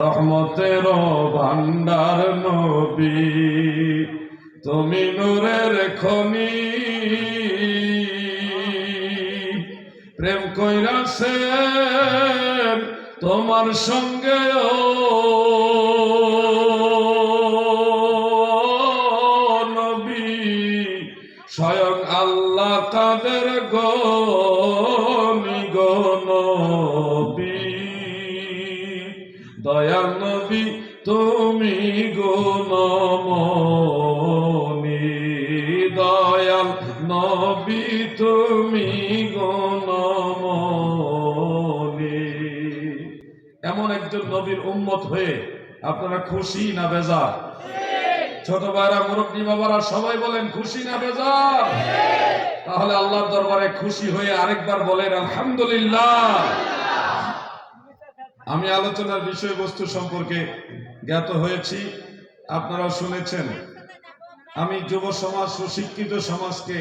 রহমতের ভান্ডার নবী, তুমি নূরের খনি। প্রেম কইরাছেন তোমার সঙ্গে নবী, স্বয়ং আল্লাহ কাদের গনি গো নবী। দয়াল নবী তুমি গুণমণি, দয়াল নবী তুমি গুণমণি। এমন একজন নবীর উম্মত হয়ে আপনারা খুশি না বেজার? ছোট ভাইরা, মুরব্বী বাবারা সবাই বলেন খুশি না বেজার? তাহলে আল্লাহর দরবারে খুশি হয়ে আরেকবার বলেন আলহামদুলিল্লাহ। আমি আলোচনার বিষয়বস্তু সম্পর্কে জ্ঞাত হয়েছি, আপনারা শুনেছেন। আমি যুব সমাজ, সুশিক্ষিত সমাজকে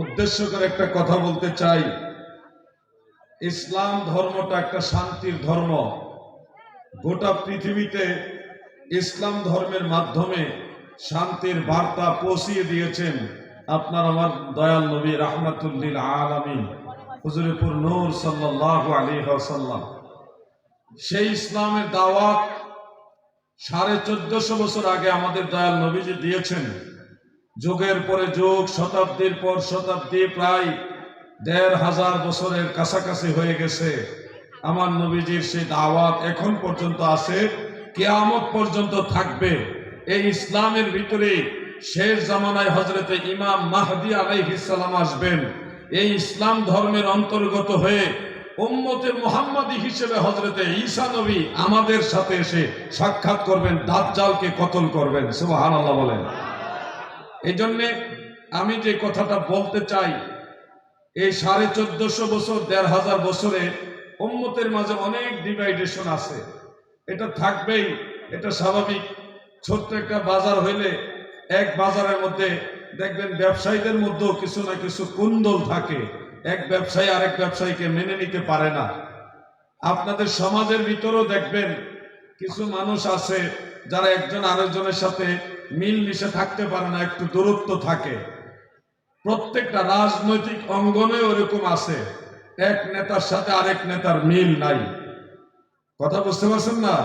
উদ্দেশ্য করে একটা কথা বলতে চাই। ইসলাম ধর্মটা একটা শান্তির ধর্ম। গোটা পৃথিবীতে ইসলাম ধর্মের মাধ্যমে শান্তির বার্তা পৌঁছিয়ে দিয়েছেন আপনার আমার দয়াল নবী রাহমাতুল লিল আলামিন হুজুরে পুর নূর সাল্লাল্লাহু আলাইহি ওয়াসাল্লাম। সেই ইসলামের দাওয়াত 1450 বছর আগে আমাদের দয়াল নবীজি দিয়েছেন। যুগের পরে যুগ, শতাব্দীর পর শতাব্দী, প্রায় 1500 বছরের কাছাকাছি হয়ে গেছে। আমার নবীজির সেই দাওয়াত এখন পর্যন্ত আছে, কিয়ামত পর্যন্ত থাকবে। এই ইসলামের ভিতরে শেষ জামানায় হযরতে ইমাম মাহদী আলাইহিস সালাম আসবেন। এই ইসলাম ধর্মের অন্তর্গত হয়ে উম্মতে মুহাম্মাদী হিসেবে হযরতে ঈসা নবী আমাদের সাথে এসে সাক্ষাৎ করবেন, দাজ্জালকে কতল করবেন। সুবহানাল্লাহ বলেন। এই জন্যে আমি যে কথাটা বলতে চাই, এই 1450 বছর, 1500 বছরে উম্মতের মাঝে অনেক ডিভাইডেশন আছে। এটা থাকবেই, এটা স্বাভাবিক। ছোট্ট একটা বাজার হইলে এক বাজারের মধ্যে দেখবেন ব্যবসায়ীদের মধ্যেও কিছু না কিছু কুন্দল থাকে। এক ব্যবসায়ী আরেক ব্যবসায়ীকে মেনে নিতে পারে না। আপনাদের সমাজের ভিতরেও দেখবেন কিছু মানুষ আছে যারা একজন আরেকজনের সাথে মিলমিশে থাকতে পারে না, একটু দূরত্ব থাকে। প্রত্যেকটা রাজনৈতিক অঙ্গনে ওরকম আছে, এক নেতার সাথে আরেক নেতার মিল নাই। কথা বুঝতে পারছেন না?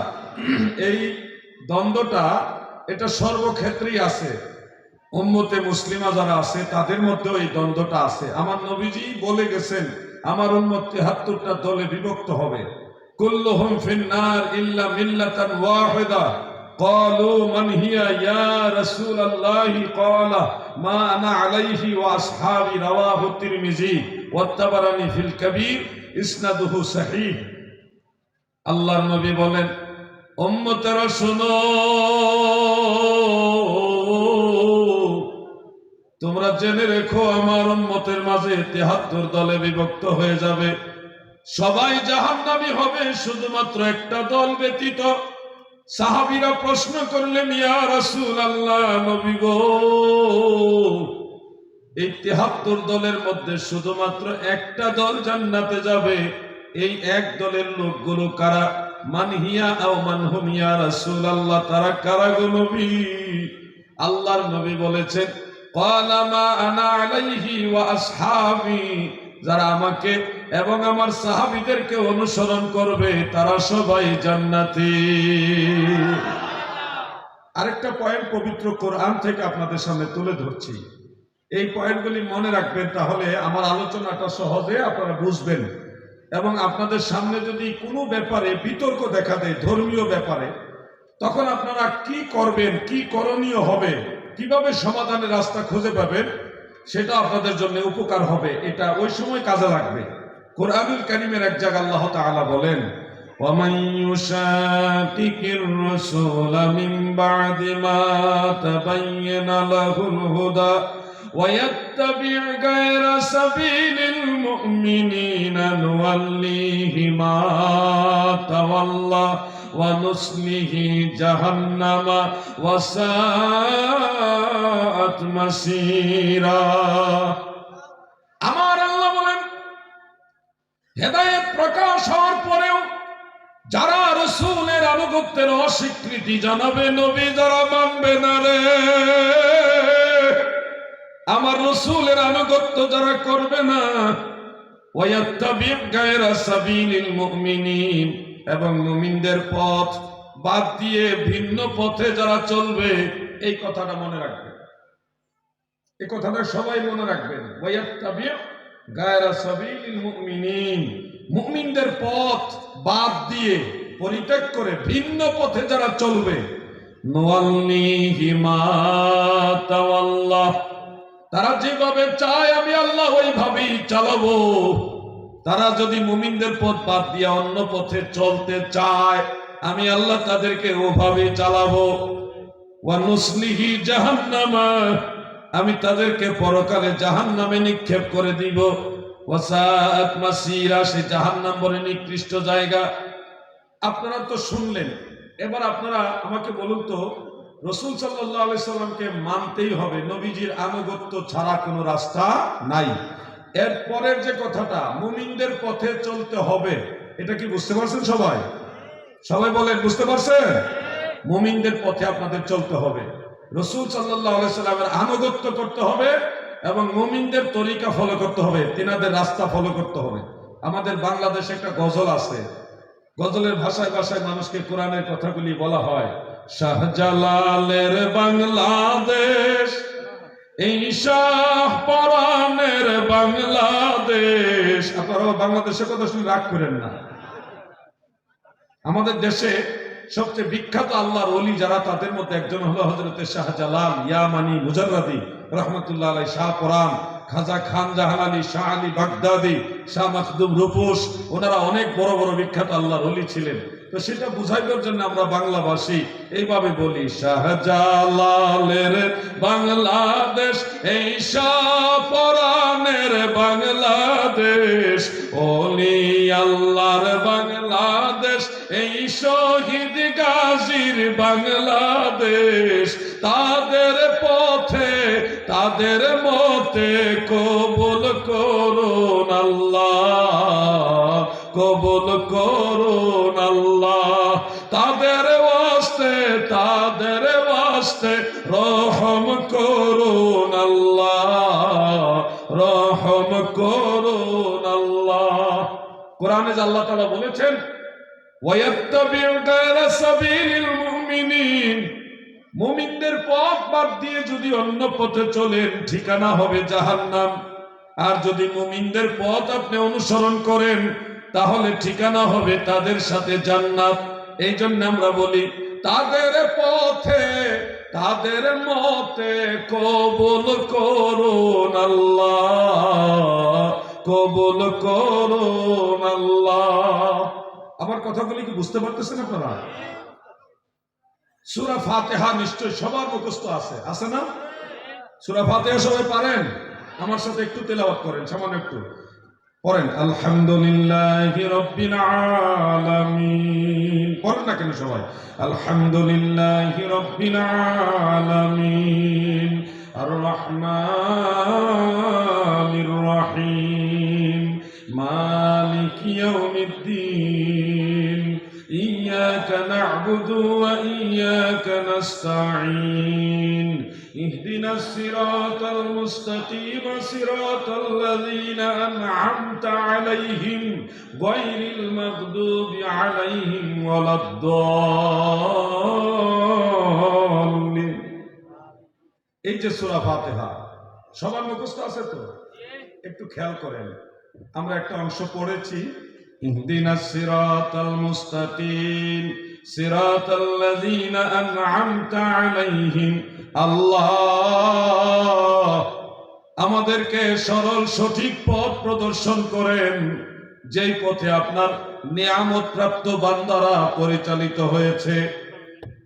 এই দ্বন্দ্বটা এটা সর্বক্ষেত্রেই আছে। উম্মতে মুসলিমা যারা আছে তাদের মধ্যেও এই দ্বন্দ্বটা আছে। আমার নবীজি বলে গেছেন আমার উম্মত 73টা দলে বিভক্ত হবে। কুল্লুহুম ফিন্নার ইল্লা মিল্লাতান ওয়াহিদা। ক্বালু মান হিয়া ইয়া রাসূলুল্লাহি ক্বালা মা আনা আলাইহি ওয়া আসহাবি। রাওয়াহু তিরমিজি ওয়া তাবারানি ফিল কাবীর, ইসনাদুহু সহিহ। আল্লাহর নবী বলেন, উম্মতেরা শোনো, তোমরা জেনে রেখো আমার উম্মতের মাঝে 73 দলে বিভক্ত হয়ে যাবে। সবাই জাহান্নামী হবে, শুধুমাত্র একটা দল ব্যতীত। সাহাবীরা প্রশ্ন করলেন, ইয়া রাসূলুল্লাহ, নবী গো, এই 73 দলের মধ্যে শুধুমাত্র একটা দল জান্নাতে যাবে, এই এক দলের লোকগুলো কারা? মান হিয়া আও মান হুম ইয়া রাসূলুল্লাহ, তারা কারা গো নবী? আল্লাহর নবী বলেছেন, ক্বালা মা আনা আলাইহি ওয়া আসহাবি। যারা আমাকে এবং আমার সাহাবীদেরকে অনুসরণ করবে তারা সবাই জান্নাতি। আরেকটা পয়েন্ট পবিত্র কোরআন থেকে আপনাদের সামনে তুলে ধরছি। এই পয়েন্টগুলি মনে রাখবেন, তাহলে আমার আলোচনাটা সহজে আপনারা বুঝবেন। এবং আপনাদের সামনে যদি কোনো ব্যাপারে বিতর্ক দেখা দেয়, ধর্মীয় ব্যাপারে, তখন আপনারা কি করবেন, কি করণীয় হবে, কিভাবে সমাধানের রাস্তা খুঁজে পাবেন, সেটা আপনাদের জন্য উপকার হবে। এটা ওই সময় কাজে লাগবে। কোরআনুল কারীমের এক জায়গায় আল্লাহ তাআলা বলেন, ওয়ামান ইউশাকিকির রাসূলা মিন বা'দি মা তাবায়্যানা লাহুল হুদা ওয়া ইয়াত্তাবি' গায়রা সাবিলিল মুমিনিনা নুওয়াল্লিহি মা তাওয়াল্লা ওয়া নুসলিহি জাহান্নামা ওয়া সাআত মাসীরা। আমার আল্লাহ বলেন, হেদায়েত প্রকাশ হওয়ার পরেও যারা রাসূলের আনুগত্যের অস্বীকৃতি জানাবে। নবী যারা মানবে না রে, আমার রাসূলের আনুগত্য যারা করবে না, ওয়ায়াত্তাবি গায়রা সাবিলিল মুমিনিন, এবং মুমিনদের পথ বাদ দিয়ে ভিন্ন পথে যারা চলবে, এই কথাটা মনে রাখবেন। এই কথাটা সবাই মনে রাখবেন। ওয়ায়াত্তাবি গায়রা সাবিলিল মুমিনিন, মুমিনদের পথ বাদ দিয়ে, পরিত্যাগ করে ভিন্ন পথে যারা চলবে, নুওয়াল্লিহি মা তাওয়াল্লাহ, তারা যেভাবে চায় আমি আল্লাহ ওইভাবেই চালাবো। তারা যদি মুমিনদের পথ বাদ দিয়ে অন্য পথে চলতে চায়, আমি আল্লাহ তাদেরকে ওভাবেই চালাবো। ওয়া নুসলিহি জাহান্নামা, আমি তাদেরকে পরকালে জাহান্নামে নিক্ষেপ করে দিব। ওয়াসাআত মাসিরা, সে জাহান্নাম বলে নিকৃষ্ট জায়গা। আপনারা তো শুনলেন, এবার আপনারা আমাকে বলুন তো, রাসূল সাল্লাল্লাহু আলাইহি সাল্লামকে মানতেই হবে, নবীজির আনুগত্য ছাড়া কোনো রাস্তা নাই। এর পরের যে কথাটা, মুমিনদের পথে চলতে হবে, এটা কি বুঝতে পারছেন সবাই? সবাই বলেন, বুঝতে পারছেন? মুমিনদের পথে আপনাদের চলতে হবে, রাসূল সাল্লাল্লাহু আলাইহি সাল্লামের আনুগত্য করতে হবে এবং মুমিনদের তরিকা ফলো করতে হবে, তিনাদের রাস্তা ফলো করতে হবে। আমাদের বাংলাদেশে একটা গজল আছে, গজলের ভাষায় ভাষায় মানুষকে কোরআনের কথাগুলি বলা হয়। শাহজালালের বাংলাদেশ, এই শাহ পরাণের বাংলাদেশ। আপনারা বাংলাদেশের কথা শুনে রাগ করেন না। আমাদের দেশে সবচেয়ে বিখ্যাত আল্লাহর ওলি যারা, তাদের মধ্যে একজন হলো হযরত শাহজালাল ইয়ামানি মুজাররাদি রাহমাতুল্লাহ আলাইহি, শাহ পরাণ, খাজা খান জাহান আলী, শাহ আলী বাগদাদি, শাহ মাখদুম রূপস, ওনারা অনেক বড় বড় বিখ্যাত আল্লাহর ওলি ছিলেন। তো সেটা বুঝাইবার জন্য আমরা বাংলাভাষী এইভাবে বলি, শাহজালালের বাংলাদেশ, এই শাহ পরাণের বাংলাদেশ, ওলি আল্লাহর বাংলাদেশ, এই শহীদ গাজীর বাংলাদেশ। তাদের পথে তাদের মতে কবুল করুন আল্লাহ, কবুল করুন আল্লাহ। তাদের ওয়াস্তে রহম করুন আল্লাহ, রহম করুন আল্লাহ। কোরআনে আল্লাহ তাআলা বলেছেন, ওয়ায়াত্তাবিউ গায়রা সাবিলিল মুমিনিন, মুমিনদের পথ বাদ দিয়ে যদি অন্য পথে চলেন, ঠিকানা হবে জাহান্নাম। আর যদি মুমিনদের পথ আপনি অনুসরণ করেন, তাহলে ঠিকানা হবে তাদের সাথে জান্নাত। এই জন্য আমরা বলি, তাদের পথে তাদের মতে কবুল করুন আল্লাহ, কবুল করুন আল্লাহ। আমার কথাগুলি কি বুঝতে পারতেছেন আপনারা? সূরা ফাতিহা নিশ্চয় সবার মুখস্থ আছে, আছে না? সূরা ফাতিহা সবাই পারেন? আমার সাথে একটু তেলাওয়াত করেন, সামান্য একটু পড়েন। আলহামদুলিল্লাহি রাব্বিল আলামিন। পড়েন না কেন সবাই? আলহামদুলিল্লাহি রাব্বিল আলামিন, আর রহমানির রহিম, মালিক ইয়াউমিদ্দিন, ইয়্যাকা না'বুদু ওয়া ইয়্যাকা নাস্তাঈন, ইহদিনাস সিরাতাল মুস্তাকিম, সিরাতাল লাযীনা আন'আমতা আলাইহিম, গায়রিল মাগদুবি আলাইহিম ওয়ালাদ-দাল্লিন। এই যে সূরা ফাতিহা সবার মুখস্থ আছে তো? একটু খেয়াল করেন, আমরা একটা অংশ পড়েছি, ইহদিনাস সিরাতাল মুস্তাকিম, সিরাতাল লাযীনা আন'আমতা আলাইহিম। আল্লাহ আমাদেরকে সরল সঠিক পথ প্রদর্শন করেন, যেই পথে আপনার নিয়ামত প্রাপ্ত বান্দারা পরিচালিত হয়েছে।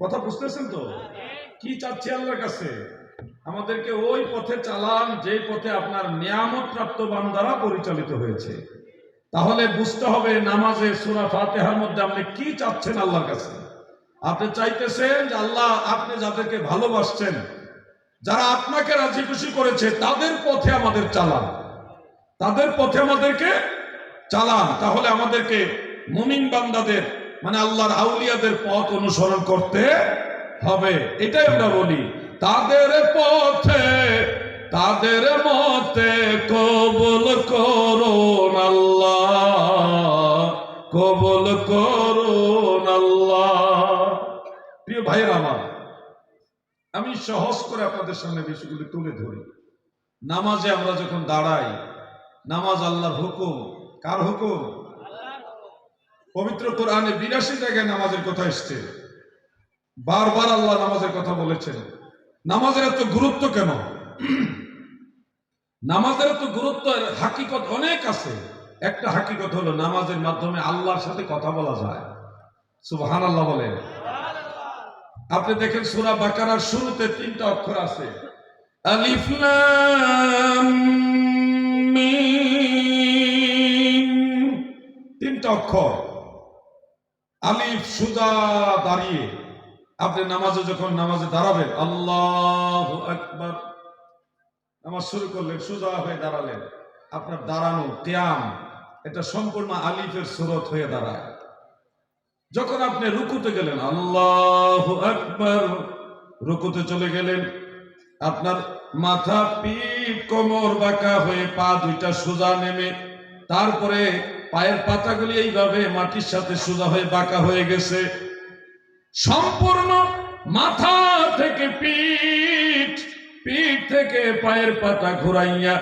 কথা বুঝতেছেন তো? কি চাচ্ছি আল্লাহর কাছে? আমাদেরকে ওই পথে চালান যে পথে আপনার নিয়ামত প্রাপ্ত বান্দারা পরিচালিত হয়েছে। তাহলে বুঝতে হবে নামাজে সূরা ফাতিহার মধ্যে আপনি কি চাচ্ছেন আল্লাহর কাছে। আপনি চাইতেছেন যে আল্লাহ আপনি যাদেরকে ভালোবাসছেন, যারা আপনাকে রাজি খুশি করেছে, তাদের পথে আমাদের চালান, তাদের পথে আমাদেরকে চালান। তাহলে আমাদেরকে মুমিন বান্দাদের মানে আল্লাহর আউলিয়াদের পথ অনুসরণ করতে হবে, এটাই আমরা বলি। তাদের পথে তাদের মতে কবুল করুন আল্লাহ, কবুল করুন আল্লাহ। প্রিয় ভাইয়েরা আমার, আমি সহজ করে আপনাদের সামনে বিষয়গুলি তুলে ধরি। নামাজে আমরা যখন দাঁড়াই, নামাজ আল্লাহর হুকুম। কার হুকুম? পবিত্র কোরআনে 82 জায়গায় নামাজের কথা এসছে। বারবার আল্লাহ নামাজের কথা বলেছেন। নামাজের এত গুরুত্ব কেন? নামাজের এত গুরুত্ব, হাকিকত অনেক আছে। একটা হাকিকত হলো নামাজের মাধ্যমে আল্লাহর সাথে কথা বলা যায়। সুবহানাল্লাহ বলেন। আপনি দেখেন সূরা বাকারার শুরুতে 3টা অক্ষর আছে, আলিফ লাম মিম। 3টা অক্ষর। আলিফ সোজা দাঁড়িয়ে, আপনি নামাজে যখন নামাজে দাঁড়াবেন, আল্লাহু আকবার, নামাজ শুরু করলেন, সোজা হয়ে দাঁড়ালেন, আপনার দাঁড়ানো কিয়াম এটা সম্পূর্ণ আলিফের সূরত হয়ে দাঁড়ায়। যখন আপনি রুকুতে গেলেন, আল্লাহু আকবার, রুকুতে চলে গেলেন, আপনার মাথা, পিঠ, কোমর বাঁকা হয়ে পা দুইটা সোজা নেমে, তারপরে পায়ের পাতাগুলি এইভাবে মাটির সাথে সোজা হয়ে বাঁকা হয়ে গেছে। সম্পূর্ণ মাথা থেকে পিঠ, পিঠ থেকে পায়ের পাতা ঘুরাইয়া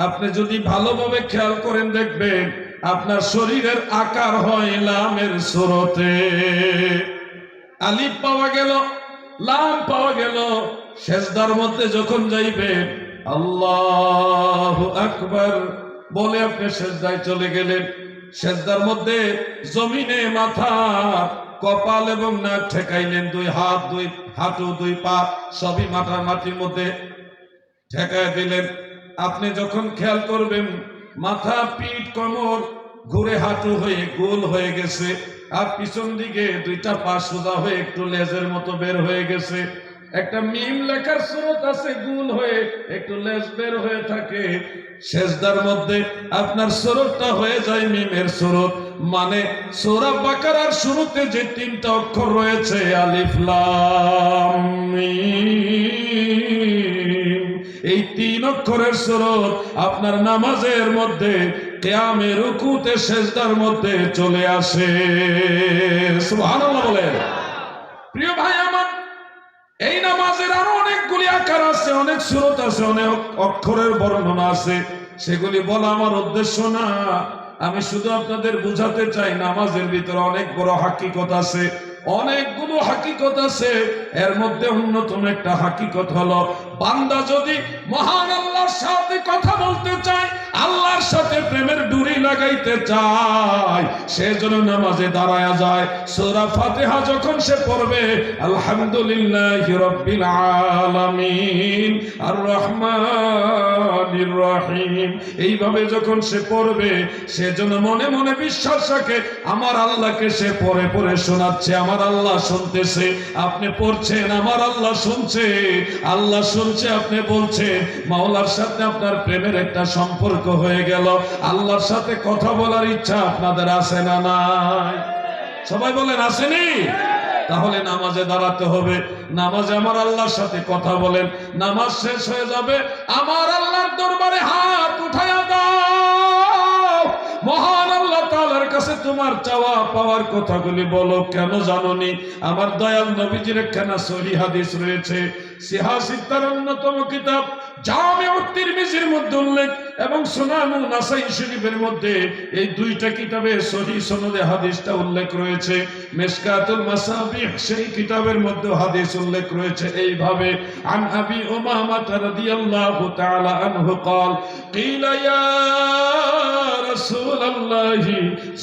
আপনি যদি ভালোভাবে খেয়াল করেন, দেখবেন আপনার শরীরের আকার হয় লামের সূরতে। আলিফ পাওয়া গেল, লাম পাওয়া গেল। সেজদার মধ্যে যখন যাইবেন, আল্লাহু আকবার বলে আপনি সেজদায় চলে গেলেন। সেজদার মধ্যে জমিনে মাথা, কপাল এবং নাক ঠেকাইলেন, 2 হাত, 2 হাঁটু, 2 পা সবই মাটির মধ্যে ঠেকায় দিলেন। আপনি যখন খেয়াল করবেন, মাথা, পিঠ, কোমর ঘুরে হাঁটু হয়ে গোল হয়ে গেছে, আর পিছন দিকে 2টা পা সোজা হয়ে একটু লেজের মতো বের হয়ে গেছে। একটা মিম লেখার সূরত আছে, গোল হয়ে একটু লেজ বের হয়ে থাকে। সেজদার মধ্যে আপনার সূরতটা হয়ে যায় মিমের সূরত। মানে সূরা বাকারার শুরুতে যে 3টা অক্ষর রয়েছে, আলিফ লাম মিম, এই 3 অক্ষরের সূরত আপনার নামাজের মধ্যে, কিয়ামে, রুকুতে, সেজদার মধ্যে চলে আসে। সুবহানাল্লাহ বলেন। প্রিয় ভাই আমার, এই নামাজের আরো অনেকগুলি আকার আছে, অনেক সূরত আছে, অনেক অক্ষরের বর্ণনা আছে। সেগুলি বলা আমার উদ্দেশ্য না। আমি শুধু আপনাদের বুঝাতে চাই, নামাজের ভিতরে অনেক বড় হাকিকত আছে, অনেকগুলো হাকিকত আছে। এর মধ্যে অন্যতম একটা হাকিকত হলো, বান্দা যদি মহান আল্লাহর সাথে কথা বলতে চায়, আল্লাহর সাথে প্রেমের ডুরি লাগাইতে চায়, সে যেন নামাজে দাঁড়ায়া যায়। সূরা ফাতিহা যখন সে পড়বে, আলহামদুলিল্লাহি রাব্বিল আলামিন আর রহমানির রহিম, এইভাবে যখন সে পড়বে, সে যেন মনে মনে বিশ্বাস রাখে, আমার আল্লাহকে সে পড়ে পড়ে শোনাচ্ছে, আমার আল্লাহ শুনতেছে। আপনি পড়ছেন, আমার আল্লাহ শুনছে, আল্লাহ শুনছে, আপনি বলছেন। মাওলার সাথে আপনার প্রেমের একটা সম্পর্ক হয়ে গেল। আল্লাহর সাথে কথা বলার ইচ্ছা আপনাদের আছে না নাই? সবাই বলেন, আসেনি? তাহলে নামাজে দাঁড়াতে হবে, নামাজে আমার আল্লাহর সাথে কথা বলেন। নামাজ শেষ হয়ে যাবে, আমার আল্লাহর দরবারে হাত উঠায়া দাও, মহান আল্লাহ তাআলার কাছে তোমার চাওয়া পাওয়ার কথাগুলি বলো। কেন জানোনি? আমার দয়াল নবীজির একখানা সহিহ হাদিস রয়েছে, সিহাহ সিত্তার অন্যতম কিতাব জামিউত তিরমিজির মধ্যে উল্লেখ, এবং সুনানুন নাসাই শরীফের মধ্যে, এই 2টা কিতাবে সহিহ সনদে হাদিসটা উল্লেখ রয়েছে। মিশকাতুল মাসাবিহ সেই কিতাবের মধ্যে হাদিস উল্লেখ রয়েছে এইভাবে, আন আবি উমামা রাদিয়াল্লাহু তাআলা আনহু قال قيل يا رسول الله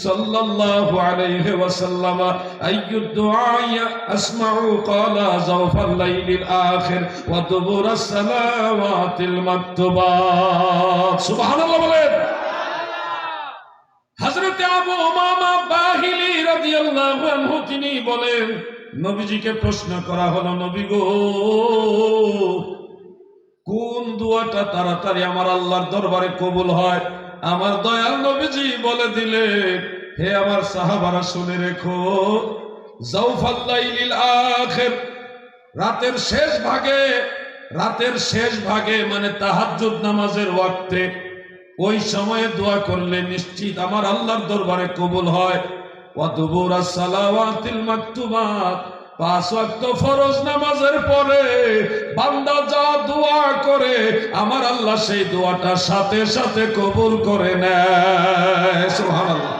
صلى الله عليه وسلم أي الدعاء أسمع؟ قال زوف الليل الآخر ودبر الصلوات المكتوبات। سبحان الله বলেন। হযরত আবু উমামা বাহিলি রাদিয়াল্লাহু আনহু তিনি বলেন, নবীজিকে প্রশ্ন করা হলো, নবী গো, কোন দোয়াটা তাড়াতাড়ি আমার আল্লাহর দরবারে কবুল হয়? আমার দয়াল নবীজি বলে দিলেন, হে আমার সাহাবারা শুনে রেখো, জাওফাল লাইলিল আখির, রাতের শেষ ভাগে মানে তাহাজ্জুদ নামাজের ওয়াক্তে ওই সময়ে দোয়া করলে নিশ্চিত আমার আল্লাহর দরবারে কবুল হয়। ওয়া দুবুরাস সালাওয়াতিল মাকতুবাত, 5 ওয়াক্ত ফরজ নামাজের পরে বান্দা যা দোয়া করে আমার আল্লাহ সেই দোয়াটা সাথে সাথে কবুল করে নেয়। সুবহানাল্লাহ।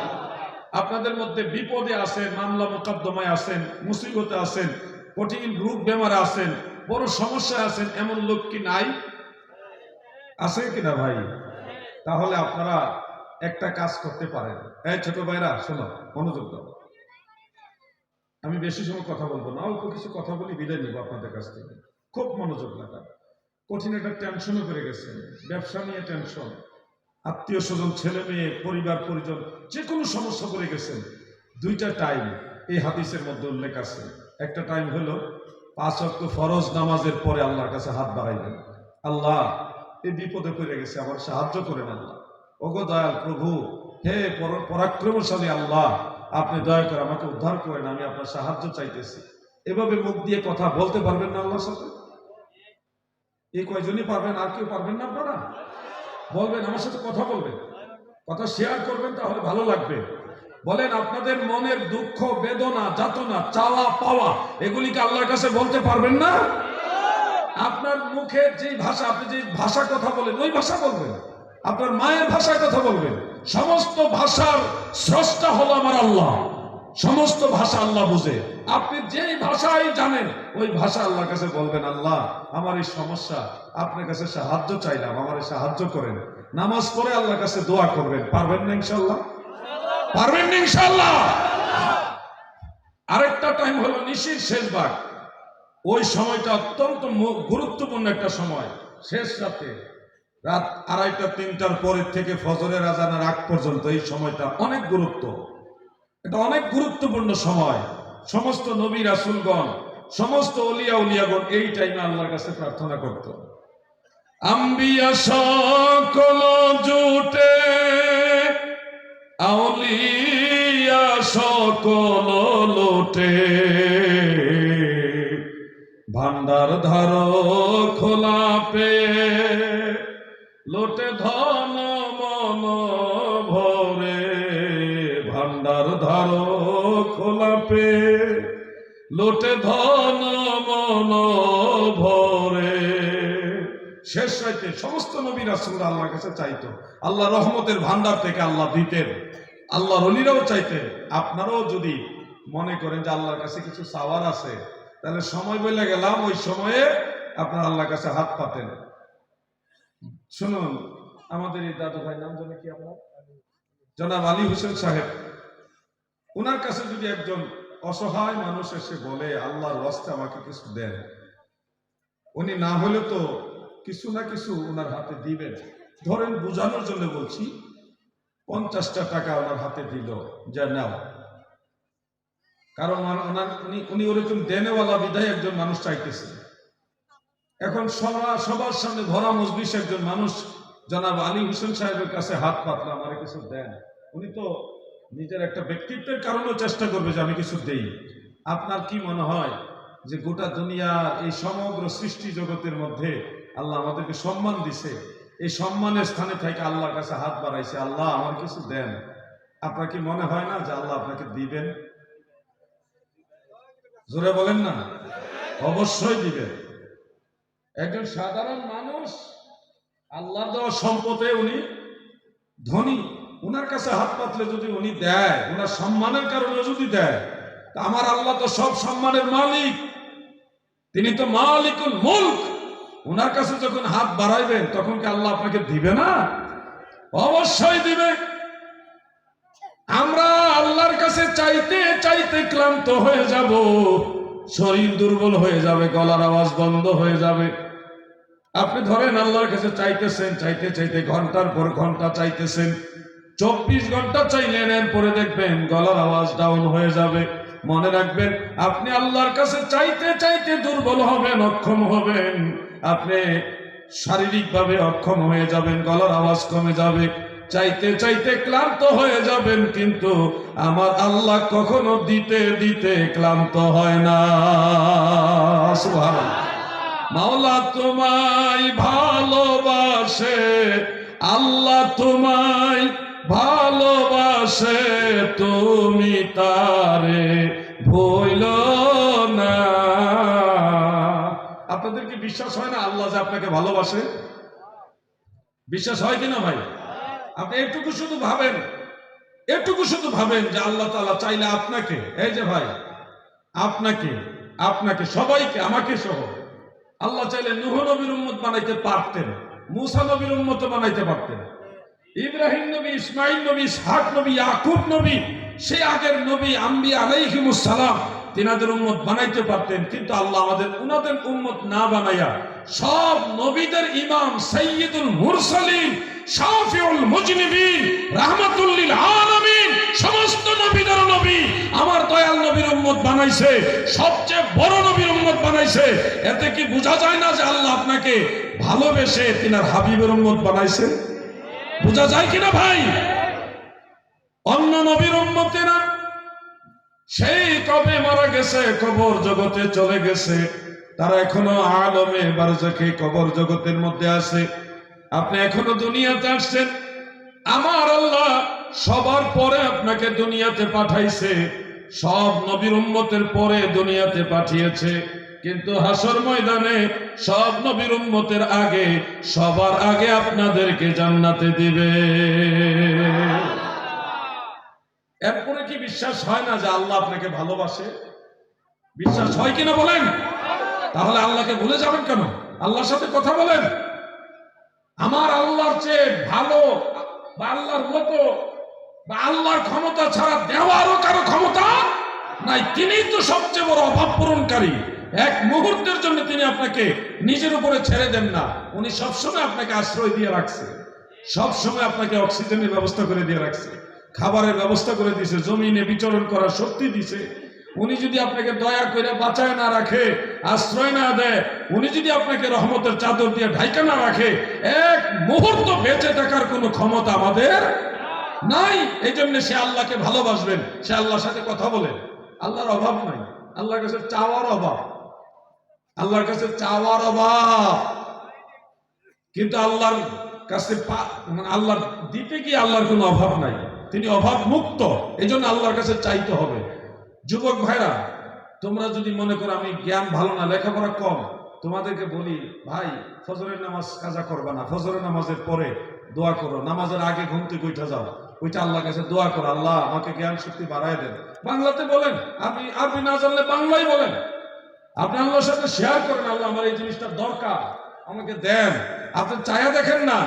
আপনাদের মধ্যে বিপদে আছেন, মামলা মোকদ্দমায় আছেন, মুসিবতে আছেন, কঠিন রোগ বেমারে আছেন, বড় সমস্যায় আছেন, এমন লোক কি নাই? আছে কিনা ভাই? তাহলে আপনারা একটা কাজ করতে পারেন। এই ছোট ভাইরা শোনো, মনোযোগ দাও। আমি বেশি সময় কথা বলবো না, অল্প কিছু কথা বলি, বিদায় নিব আপনাদের কাছ থেকে। খুব মনোযোগ লাগা। কঠিন একটা টেনশনও করে গেছেন, ব্যবসা নিয়ে টেনশন, আত্মীয় স্বজন, ছেলে মেয়ে, পরিবার পরিজন, যে কোনো সমস্যা করে গেছেন। 2টা টাইম এই হাদিসের মধ্যে উল্লেখ আছে। একটা টাইম হলো 5 ওয়াক্ত ফরজ নামাজের পরে আল্লাহর কাছে হাত বাড়াইবেন, আল্লাহ এই বিপদে পড়ে গেছে, আমার সাহায্য করেন আল্লাহ। ওগো দয়াল প্রভু, হে পরাক্রমশালী আল্লাহ, আপনি দয়া করে আমাকে উদ্ধার করেন, আমি আপনার সাহায্য চাইতেছি। এভাবে মুখ দিয়ে কথা বলতে পারবেন না আল্লাহর সাথে? এই কয়জনই পারবেন, আর কেউ পারবেন না? আপনারা বলবেন, আমার সাথে কথা বলবেন, কথা শেয়ার করবেন, তাহলে ভালো লাগবে। বলেন, আপনাদের মনের দুঃখ, বেদনা, যাতনা, চাওয়া পাওয়া এগুলিকে আল্লাহর কাছে বলতে পারবেন না? আপনার মুখের যে ভাষা, আপনি যে ভাষা কথা বলেন ওই ভাষা বলবেন, আপনার মায়ের ভাষায় কথা বলবেন। সমস্ত ভাষার স্রষ্টা হলো আমার আল্লাহ, সমস্ত ভাষা আল্লাহ বুঝে। আপনি যেই ভাষাই জানেন ওই ভাষা আল্লাহর কাছে বলবেন, আল্লাহ আমার এই সমস্যা, আপনার কাছে সাহায্য চাইলাম, আমার সাহায্য করেন। নামাজ পড়ে আল্লাহর কাছে দোয়া করবেন। পারবেন না ইনশাআল্লাহ? পারবেন না ইনশাআল্লাহ? আরেকটা টাইম হলো নিশির শেষ ভাগ। ওই সময়টা অত্যন্ত গুরুত্বপূর্ণ একটা সময়। শেষ রাতে, রাত 2:30 3টার পরের থেকে ফজরের আজানের আগ পর্যন্ত এই সময়টা অনেক গুরুত্ব। এটা অনেক গুরুত্বপূর্ণ সময়। সমস্ত নবী রাসূলগণ, সমস্ত ওলিয়া উলিয়াগণ এই টাইমে আল্লাহর কাছে প্রার্থনা করত। আম্বিয়া সকল জুটে, আউলিয়া সকল লোটে, ভান্ডার ধারো খোলা পে, লোটে ধন মন ভরে, ভান্ডার ধারো খোলা পে, লোটে ধন মন ভরে। শেষ রাইতে সমস্ত নবী রাসূলরা আল্লাহর কাছে চাইতো, আল্লাহ রহমতের ভান্ডার থেকে আল্লাহ দিতেন, আল্লাহর ওলিরাও চাইতেন। আপনারাও যদি মনে করেন যে আল্লাহর কাছে কিছু চাওয়ার আছে, তাহলে সময় বলে গেলাম, ওই সময়ে আপনার আল্লাহর কাছে হাত পাতেন। শুনুন, আমাদের এই দাদু ভাই, নাম জানে কি আপনার? জনাব আলী হোসেন সাহেব। ওনার কাছে যদি একজন অসহায় মানুষ এসে বলে, আল্লাহর ওয়াস্তে আমাকে কিছু দেন, উনি না হলে তো কিছু না কিছু ওনার হাতে দিবেন। ধরেন, বোঝানোর জন্য বলছি, 50টা টাকা ওনার হাতে দিল, যা নাও। কারণ উনি ওরকম দেনেওয়ালা বিধায় একজন মানুষ চাইতেছে। এখন সবার সামনে ভরা মজলিসে একজন মানুষ জনাব আলী হোসেন সাহেবের কাছে হাত পাতলো, আমারে কিছু দেন। উনি তো নিজের একটা ব্যক্তিত্বের কারণেও চেষ্টা করবে যে আমি কিছু দেই। আপনার কি মনে হয় যে গোটা দুনিয়ার এই সমগ্র সৃষ্টি জগতের মধ্যে আল্লাহ আমাদেরকে সম্মান দিছে, এই সম্মানের স্থানে থেকে আল্লাহর কাছে হাত বাড়াইছে, আল্লাহ আমার কিছু দেন, আপনার কি মনে হয় না যে আল্লাহ আপনাকে দিবেন? জোরে বলেন না? অবশ্যই দিবেন। একজন সাধারণ মানুষ, আল্লাহর দেওয়া সম্পদে উনি ধনী, উনার কাছে হাত পাতলে যদি উনি দেয়, উনার সম্মানের কারণে যদি দেয়, তা আমার আল্লাহ তো সব সম্মানের মালিক, তিনি তো মালিকুল মুলক। উনার কাছে যখন হাত বাড়াইবেন তখন কি আল্লাহ আপনাকে দিবে না? অবশ্যই দিবে। আমরা আল্লাহর কাছে চাইতে চাইতে ক্লান্ত হয়ে যাব, শরীর দুর্বল হয়ে যাবে, গলার আওয়াজ বন্ধ হয়ে যাবে। আপনি ধরেন আল্লাহর কাছে চাইতেছেন, চাইতে চাইতে ঘন্টার পর ঘন্টা চাইতেছেন, 24 ঘন্টা চাইলেন, এরপরে দেখবেন গলার আওয়াজ ডাউন হয়ে যাবে। মনে রাখবেন, আপনি আল্লাহর কাছে চাইতে চাইতে দুর্বল হবেন, অক্ষম হবেন, আপনি শারীরিকভাবে অক্ষম হয়ে যাবেন, গলার আওয়াজ কমে যাবে। চাইতে চাইতে ক্লান্ত হয়ে যাবেন, কিন্তু আমার আল্লাহ কখনো দিতে দিতে ক্লান্ত হয় না। সুবহানাল্লাহ। মাওলা তোমায় ভালোবাসে, আল্লাহ তোমায় ভালোবাসে, তুমি তারে ভুলো না। আপনাদের কি বিশ্বাস হয় না আল্লাহ যে আপনাকে ভালোবাসে? বিশ্বাস হয় কিনা ভাই? আপনি এটুকু শুধু ভাবেন, এটুকু শুধু ভাবেন যে আল্লাহ তাআলা চাইলে আপনাকে, এই যে ভাই, আপনাকে, আপনাকে সবাইকে, আমাকে সহ, আল্লাহ চাইলে নূহ নবীর উম্মত বানাইতে পারতেন, মুসা নবীর উম্মত বানাইতে পারতেন, ইব্রাহিম নবী, ইসমাইল নবী, ইসহাক নবী, ইয়াকুব নবী, সে আগের নবী আম্বিয়া আলাইহিমুস সালাম, তিনাদের উম্মত বানাইতে পারতেন। কিন্তু আল্লাহ আমাদের উনাদের উম্মত না বানাইয়া সব নবীদের ইমাম, সাইয়্যিদুল মুরসালিন, শাফিউল মুজনিবিন, রাহমাতুল লিল আলামিন, সমস্ত নবীদের নবী আমার দয়াল নবীর উম্মত বানাইছে, সবচেয়ে বড় নবীর উম্মত বানাইছে। এতে কি বোঝা যায় না যে আল্লাহ আপনাকে ভালোবেসে তিনার হাবিবের উম্মত বানাইছে? বোঝা যায় কিনা ভাই? অন্য নবীর উম্মতেরা সেই কবে মারা গেছে, কবর জগতে চলে গেছে, তারা এখনো আলমে বারজাখে কবর জগতের মধ্যে আছে। আপনি এখনো দুনিয়াতে আসছেন, আমার আল্লাহ সবার পরে আপনাকে দুনিয়াতে পাঠাইছে, সব নবীর উম্মতের পরে দুনিয়াতে পাঠিয়েছে। কিন্তু হাসর ময়দানে সব নবীর উম্মতের আগে, সবার আগে আপনাদেরকে জান্নাতে দিবে। এরপরে কি বিশ্বাস হয় না যে আল্লাহ আপনাকে ভালোবাসে? বিশ্বাস হয় কিনা বলেন? তাহলে আল্লাহকে ভুলে যাবেন কেন? আল্লাহর সাথে কথা বলেন। আমার আল্লাহর চেয়ে ভালো বা আল্লাহর মতো বা আল্লাহর ক্ষমতা ছাড়া দেওয়ারও কারো ক্ষমতা নাই। তিনিই তো সবচেয়ে বড় অভাব পূরণকারী। এক মুহূর্তের জন্য তিনি আপনাকে নিজের উপরে ছেড়ে দেন না। উনি সবসময় আপনাকে আশ্রয় দিয়ে রাখছে, সবসময় আপনাকে অক্সিজেনের ব্যবস্থা করে দিয়ে রাখছে, খাবারের ব্যবস্থা করে দিয়েছে, জমিনে বিচরণ করার শক্তি দিছে। উনি যদি আপনাকে দয়া করে বাঁচায় না রাখে, আশ্রয় না দেয়, উনি যদি আপনাকে রহমতের চাদর দিয়ে ঢাইকা না রাখে, এক মুহূর্ত বেঁচে থাকার কোনো ক্ষমতা আমাদের নাই। এই জন্য সে আল্লাহকে ভালোবাসবেন, সে আল্লাহর সাথে কথা বলেন। আল্লাহর অভাব নাই, আল্লাহর কাছে চাওয়ার অভাব, আল্লাহর কাছে চাওয়ার অভাব। কিন্তু আল্লাহর কাছে আল্লাহর দিতে গিয়ে আল্লাহর কোনো অভাব নাই, তিনি অভাব মুক্ত। এই জন্য আল্লাহর কাছে চাইতে হবে। যুবক ভাইরা, তোমরা যদি মনে করো আমি জ্ঞান ভালো না, লেখাপড়া কম, তোমাদেরকে বলি ভাই, ফজরের নামাজ কাজা করবা না, ফজরের নামাজের পরে দোয়া করো, নামাজের আগে ঘুম থেকে উঠে যাও, ওইটা আল্লাহর কাছে দোয়া করো, আল্লাহ আমাকে জ্ঞান শক্তি বাড়ায় দেন। বাংলাতে বলেন, আপনি আরবি না জানলে বাংলাই বলেন। আপনি আল্লাহর সাথে শেয়ার করেন, আল্লাহ আমার এই জিনিসটা দরকার, আমাকে দেন। আপনি চায়া দেখেন না,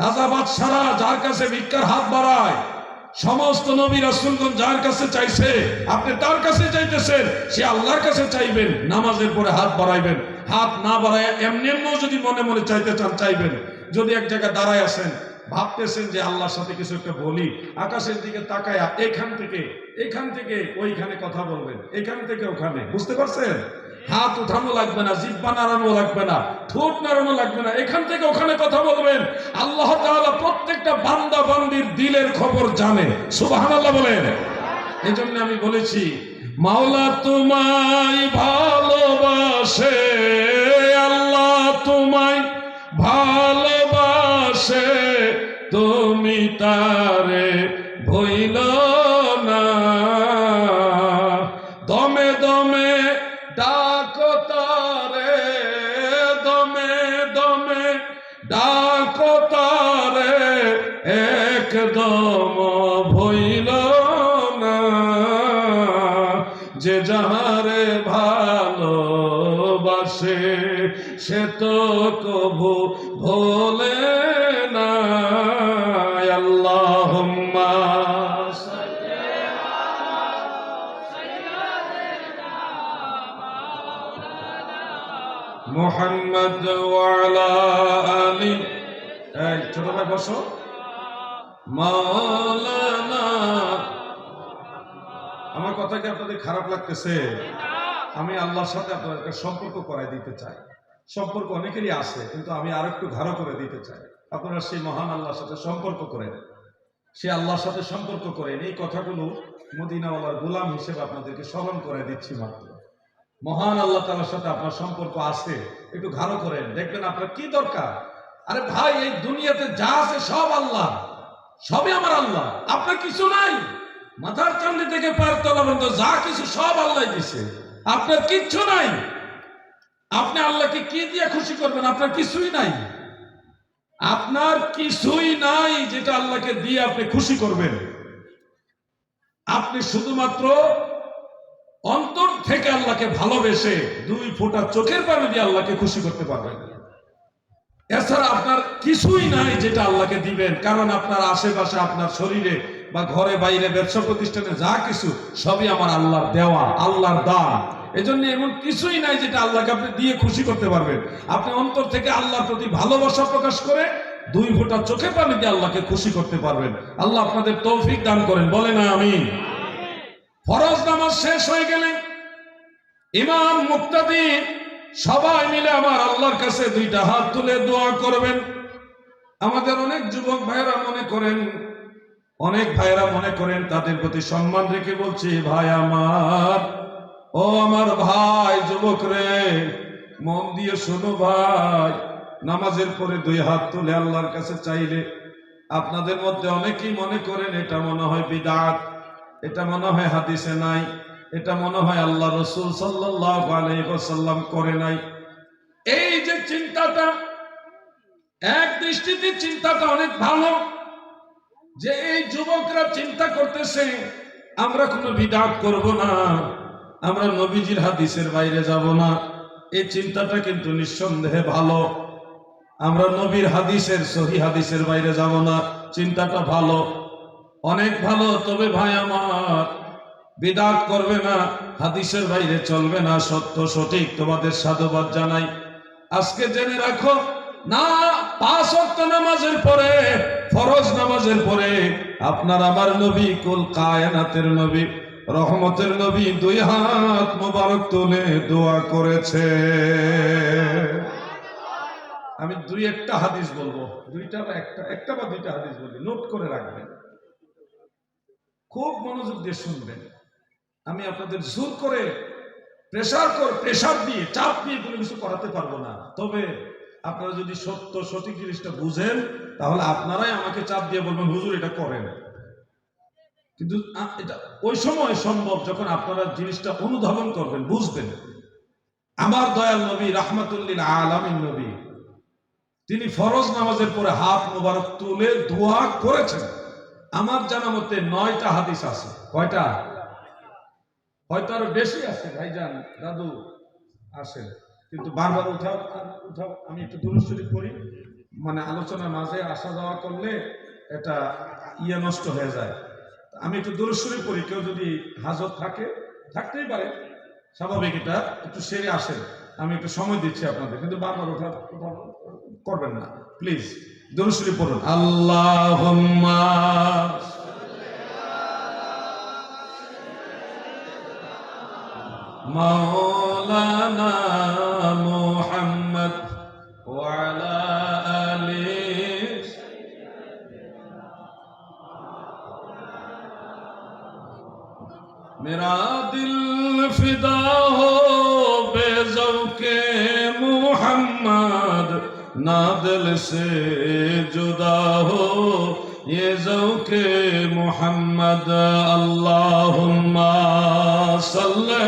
রাজা বাদশারা যার কাছে ভিক্ষার হাত বাড়ায়, সমস্ত নবী রাসূলগণ যার কাছে চাইছে, আপনি তার কাছে চাইতেছেন, সে আল্লাহর কাছে চাইবেন। নামাজের পরে হাত বাড়াইবেন, হাত না বাড়ায় এমনি এমনিও যদি মনে মনে চাইতে চান চাইবেন। যদি এক জায়গায় দাঁড়ায় আছেন, ভাবতেছেন যে আল্লাহর সাথে কিছু একটা বলি, আকাশের দিকে তাকায়া এখান থেকে ওইখানে কথা বলবেন, এখান থেকে ওখানে, বুঝতে পারছেন? হাত উঠানো লাগবে না, জিহ্বা নাড়ানো লাগবে না, ঠোঁট নাড়ানো লাগবে না, এখান থেকে ওখানে কথা বলবেন। আল্লাহ তাআলা প্রত্যেকটা বান্দা বান্দির দিলের খবর জানে। সুবহানাল্লাহ বলেন। এই জন্য আমি বলেছি, মাওলা তোমায় ভালোবাসে, আল্লাহ তোমায় ভালোবাসে, তুমি তারে ভুইল না। দমে দমে ডাকো তারে, দমে দমে ডাকো তারে, একদম ভুইল না। যে যাহারে ভালোবাসে সে তো কভু ভোলে না। আল্লাহুম্মা মুহাম্মদ ওয়া আলা আলি। এই ছোট ভাই বসো। মাওলানা, আমার কথা কি আপনাদের খারাপ লাগতেছে? আমি আল্লাহর সাথে আপনাদের সম্পর্ক করাই দিতে চাই। সম্পর্ক অনেকেরই আছে, কিন্তু আমি আর একটু গাঢ় করে দিতে চাই। আপনারা সেই মহান আল্লাহর সাথে সম্পর্ক করেন, সে আল্লাহর সাথে সম্পর্ক করেন। এই কথাগুলো মদিনাওয়ালার গোলাম হিসেবে আপনাদেরকে স্মরণ করে দিচ্ছি মাত্র। মহান আল্লাহ তাআলার সাথে আপনার সম্পর্ক আছে, একটু ঘাড়ো করেন, দেখবেন আপনার কি দরকার। আরে ভাই, এই দুনিয়াতে যা আছে সব আল্লাহ, সবই আমার আল্লাহ, আপনার কিছু নাই। মাথার চামড়ি থেকে পায়ের তলা পর্যন্ত যা কিছু সব আল্লাহ দিছে, আপনার কিচ্ছু নাই। আপনি আল্লাহকে কি দিয়ে খুশি করবেন? আপনার কিছুই নাই, আপনার কিছুই নাই যেটা আল্লাহকে দিয়ে আপনি খুশি করবেন। আপনি শুধুমাত্র অন্তর থেকে আল্লাহকে ভালোবেসে 2 ফোঁটা চোখের পানি দিয়ে আল্লাহকে খুশি করতে পারবেন। এছাড়া আপনার কিছুই নাই যেটা আল্লাহকে দিবেন, কারণ আপনার আশেপাশে, আপনার শরীরে বা ঘরে বাইরে, ব্যবসা প্রতিষ্ঠানে যা কিছু সবই আমার আল্লাহর দেওয়া, আল্লাহর দান। এজন্য এমন কিছুই নাই যেটা আল্লাহকে আপনি দিয়ে খুশি করতে পারবেন। আপনি অন্তর থেকে আল্লাহর প্রতি ভালোবাসা প্রকাশ করে 2 ফোঁটা চোখে পানি দিয়ে আল্লাহকে খুশি করতে পারবেন। আল্লাহ আপনাদের তৌফিক দান করেন, বলেন আমিন। ফরজ নামাজ শেষ হয়ে গেলে ইমাম, মুক্তাদি সবাই মিলে আমার আল্লাহর কাছে 2টা হাত তুলে দোয়া করবেন। আমাদের অনেক যুবক ভাইয়েরা মনে করেন, অনেক ভাইয়েরা মনে করেন, তাদের প্রতি সম্মান রেখে বলছি, ভাই আমার, ও আমার ভাই যুবক রে, মন দিয়ে শোনো ভাই, নামাজের পরে 2 হাত তুলে আল্লাহর কাছে চাইলে আপনাদের মধ্যে অনেকেই মনে করেন এটা মনে হয় বিদআত, এটা মনে হয় হাদিসে নাই, এটা মনে হয় আল্লাহ রাসূল সাল্লাল্লাহু আলাইহি ওয়াসাল্লাম করে নাই। এই যে চিন্তাটা, এক দৃষ্টিতে চিন্তাটা অনেক ভালো, যে এই যুবকরা চিন্তা করতেছে আমরা কোনো বিদআত করব না, আমরা নবীজির হাদিসের বাইরে যাব না। এই চিন্তাটা কিন্তু নিঃসন্দেহে ভালো। আমরা নবীর হাদিসের, সহিহ হাদিসের বাইরে যাব না, চিন্তাটা ভালো, অনেক ভালো। তবে ভাই আমার, বিদআত করবে না, হাদিসের বাইরে চলবে না, সত্য সঠিক তোমাদের সাধুবাদ জানাই। আজকে জেনে রাখো না, 5 ওয়াক্ত নামাজের পরে, ফরজ নামাজের পরে আপনার আমার নবী, কুল কায়নাতের নবী, রহমতের নবী 2 হাত মোবারক তুলে দোয়া করেছে। আমি 2-1টা হাদিস বলবো, 2টা বা একটা বা 2টা হাদিস বলবো, নোট করে রাখবেন, খুব মনোযোগ দিয়ে শুনবেন। আমি আপনাদের জোর করে, প্রেসার দিয়ে, চাপ দিয়ে কোনো কিছু করাতে পারবো না। তবে আপনারা যদি সত্য সঠিক জিনিসটা বুঝেন, তাহলে আপনারাই আমাকে চাপ দিয়ে বলবেন, হুজুর এটা করেন। কিন্তু এটা ওই সময় সম্ভব যখন আপনারা জিনিসটা অনুধাবন করবেন, বুঝবেন। আমার দয়াল নবী, রাহমাতুল লিল আলামিন নবী, তিনি ফরজ নামাজের পরে হাত মোবারক তুলে দোয়া করেছেন। আমার জানা মতে 9টা হাদিস আছে। কয়টা? হয়তো আরো বেশি আছে ভাইজান, দাদু আসেন, কিন্তু বারবার উঠাও। আমি একটু দুরূদ শরীফ পড়ি, মানে আলোচনার মাঝে আসা যাওয়া করলে এটা নষ্ট হয়ে যায়। আমি একটু দুরূদ শরীফ পড়ি, কেউ যদি হাজত থাকে, থাকতেই পারে, স্বাভাবিক, এটা একটু সেরে আসেন। আমি একটু সময় দিচ্ছি আপনাদের, কিন্তু বারবার উঠা করবেন না প্লিজ। দুরূদ শরীফ পড়ুন। আল্লাহুম্মা মাওলানা মুহাম্মদ ওয়া আলা আলিহি मेरा दिल फिदा हो बेज़ौक़े मुहम्मद, ना दिल से जुदा हो ये ज़ौक़े मुहम्मद। अल्लाहुम्मा सल्ले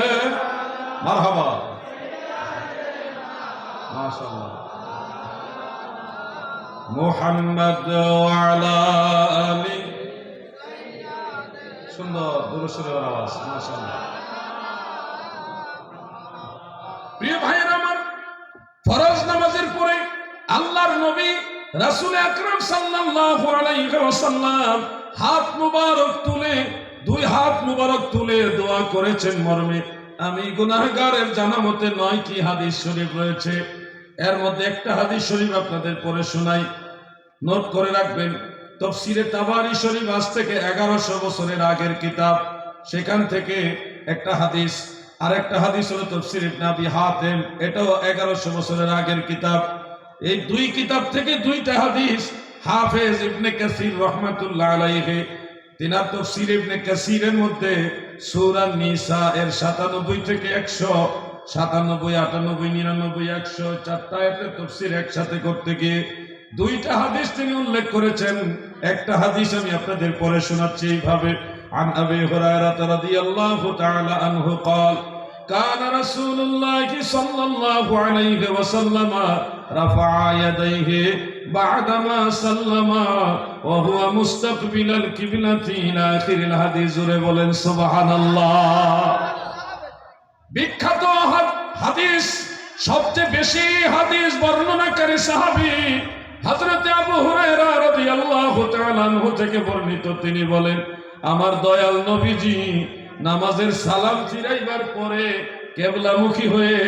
मरहबा, माशाअल्लाह, मुहम्मद व अला आलि। সুন্দর দুরূদ শরীফের আওয়াজ, মাশাআল্লাহ। প্রিয় ভাইয়েরা আমার, ফরজ নামাজের পরে আল্লাহর নবী রাসূল আকরাম সাল্লাল্লাহু আলাইহি ওয়াসাল্লাম হাত মুবারক তুলে, 2 হাত মুবারক তুলে দোয়া করেছেন মর্মে, আমি গুনাহগারের জানা মতে 9টি হাদিস শরীফ রয়েছে। এর মধ্যে একটা হাদিস শরীফ আপনাদের পড়ে শোনাই, নোট করে রাখবেন। তফসিরে তাবারি শরীফ আজ থেকে 1100 বছরের আগের কিতাব, সেখান থেকে একটা হাদিস। আর একটা হাদিস হলো তফসির ইবনে আবি হাতিম, এটাও 1100 বছরের আগের কিতাব। এই দুই কিতাব থেকে দুইটা হাদিস হাফেজ ইবনে কাসির রাহমাতুল্লাহ আলাইহি তিনার তাফসীর ইবনে কাসিরের মধ্যে সূরা নিসা এর 97 থেকে 100, 97, 98, 99, 100 চারটা আয়াতের তাফসীর একসাথে করতে গিয়ে দুইটা হাদিস তিনি উল্লেখ করেছেন। একটা হাদিস আমি আপনাদের পড়ে শোনাচ্ছি এইভাবে। আন আবি হুরায়রা রাদিয়াল্লাহু তাআলা আনহু قال كان رسول الله صلى الله عليه وسلم رفع يديه بعدما سلم وهو مستقبل القبلة إلى آخر الحديث বলেন সুবহানাল্লাহ। বিখ্যাত হাদিস, সবচেয়ে বেশি হাদিস বর্ণনাকারী সাহাবী হযরত আবু হুরায়রা রাদিয়াল্লাহু তাআলা আনহু থেকে বর্ণিত। তিনি বলেন, আমার দয়াল নবীজি নামাজের সালাম ফিরাইবার পরে কিবলামুখী হয়ে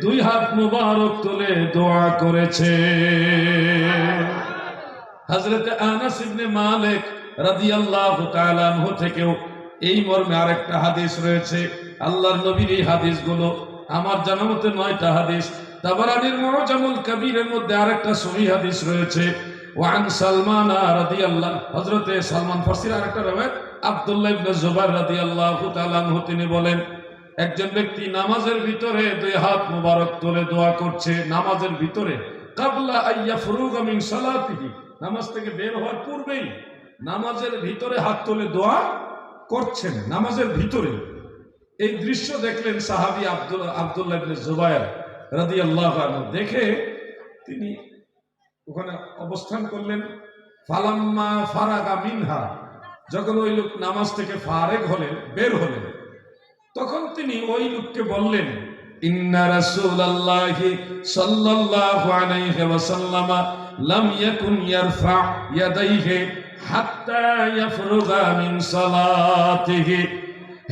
দুই হাত মুবারক তুলে দোয়া করেছে। হযরত আনাস ইবনে মালিক রাদিয়াল্লাহু তাআলা আনহু থেকেও এই মর্মে আরেকটা হাদিস রয়েছে। আল্লাহর নবীর এই হাদিসগুলো আমার জানা মতে 9টা হাদিস। তাবারানির মুআজামুল কবীরের মধ্যে আরেকটা সহিহ হাদিস রয়েছে। ওয়ান সালমান রাদিয়াল্লাহু, হযরতে সালমান ফারসির আরেকটা রাওয়ায়াত আব্দুল্লাহ ইবনে জুবাইর রাদিয়াল্লাহু তাআলা আনহু তিনি বলেন, একজন ব্যক্তি নামাজের ভিতরে দুই হাত মুবারক তুলে দোয়া করছে, নামাজের ভিতরে কাবলা আইয়া ফুরুগা মিন সালাতিহি, নামাজ থেকে বের হওয়ার পূর্বেই নামাজের ভিতরে হাত তুলে দোয়া করছেন, নামাজের ভিতরে। এই দৃশ্য দেখলেন সাহাবী আব্দুল্লাহ ইবনে জুবাইর রাদিয়াল্লাহু আনহু। দেখে তিনি ওখানে অবস্থান করলেন। ফালাম্মা ফারাগা মিনহা, যখন ওই লোক নামাজ থেকে ফারেগ হলেন, বের হলেন, তখন তিনি ওই লোককে বললেন, ইন্না রাসূলুল্লাহি সাল্লাল্লাহু আলাইহি ওয়াসাল্লাম লাম ইয়াকুন ইয়ারফা ইয়াদাইহি হাত্তা ইয়াফরুগা মিন সালাতিহি।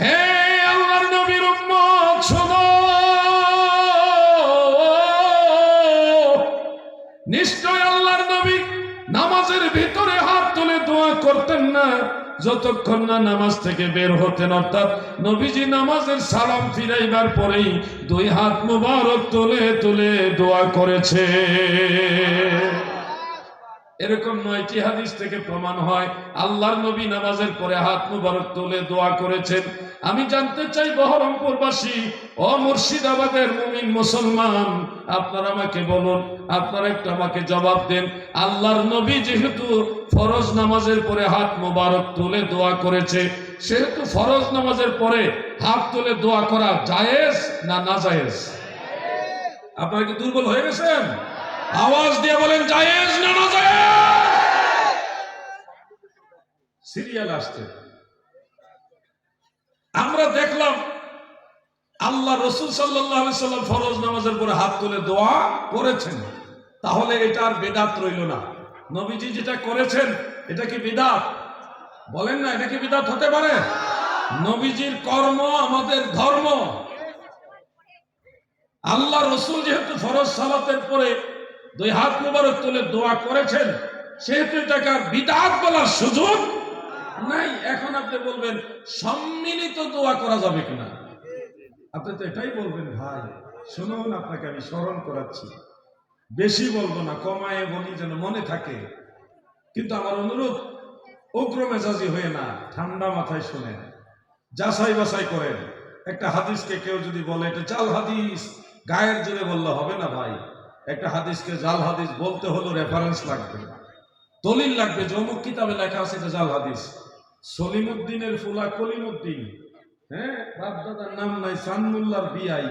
হে আল্লাহর নবীর উম্মত শোনো, নিশ্চয় আল্লাহর নবী নামাজের ভিতরে হাত তুলে দোয়া করতেন না যতক্ষণ না নামাজ থেকে বের হতেন। অর্থাৎ নবীজি নামাজের সালাম ফিরাইবার পরেই দুই হাত মুবারক তুলে তুলে দোয়া করেছে। এরকম 9টি হাদিস থেকে প্রমাণ হয় আল্লাহর নবী নামাজের পরে হাত মুবারক তুলে দোয়া করেছেন। আমি জানতে চাই বহরমপুরবাসী ও মুর্শিদাবাদের মুমিন মুসলমান, আপনারা আমাকে বলুন, আপনারা একটু আমাকে জবাব দেন, আল্লাহর নবী যেহেতু ফরজ নামাজের পরে হাত মুবারক তুলে দোয়া করেছে, সেহেতু ফরজ নামাজের পরে হাত তুলে দোয়া করা জায়েজ না নাজায়েজ? আপনারা কি দুর্বল হয়ে গেছেন? আওয়াজ দিয়ে বলেন জায়েজ না নাজায়েজ? সিরিয়াল আসছে। আমরা দেখলাম আল্লাহ রাসূল সাল্লাল্লাহু আলাইহি সাল্লাম ফরজ নামাজের পরে হাত তুলে দোয়া করেছেন, তাহলে এটা আর বিদআত রইল না। নবীজি যেটা করেছেন এটা কি বিদআত? বলেন না, এটা কি বিদআত হতে পারে? নবীজির কর্ম আমাদের ধর্ম। আল্লাহ রাসূল যেহেতু ফরজ সালাতের পরে দুই হাত মুবারক তুলে দোয়া করেছেন, সেহেতু এটাকে আর বিদআত বলার সুযোগ নাই। এখন আপনি বলবেন সম্মিলিত দোয়া করা যাবে কিনা? আপনি তো এটাই বলবেন, ভাই শুনুন, আপনাকে আমি স্মরণ করাচ্ছি, বেশি বলবো না, কমায়ে বলি যেন মনে থাকে। কিন্তু আমার অনুরোধ, উগ্র মেজাজি হয়ে না, ঠান্ডা মাথায় শুনেন, যাচাই বাছাই করেন। একটা হাদিসকে কেউ যদি বলে এটা জাল হাদিস, গায়ের জোরে বললে হবে না ভাই। একটা হাদিসকে জাল হাদিস বলতে হলো রেফারেন্স লাগবে, দলিল লাগবে, যে অমুক কিতাবে লেখা আছে এটা জাল হাদিস। সলিমউদ্দিনের ফুলা কলিমউদ্দিন, হ্যাঁ, বাপ দাদার নাম নাই, সানমুল্লার বিআই,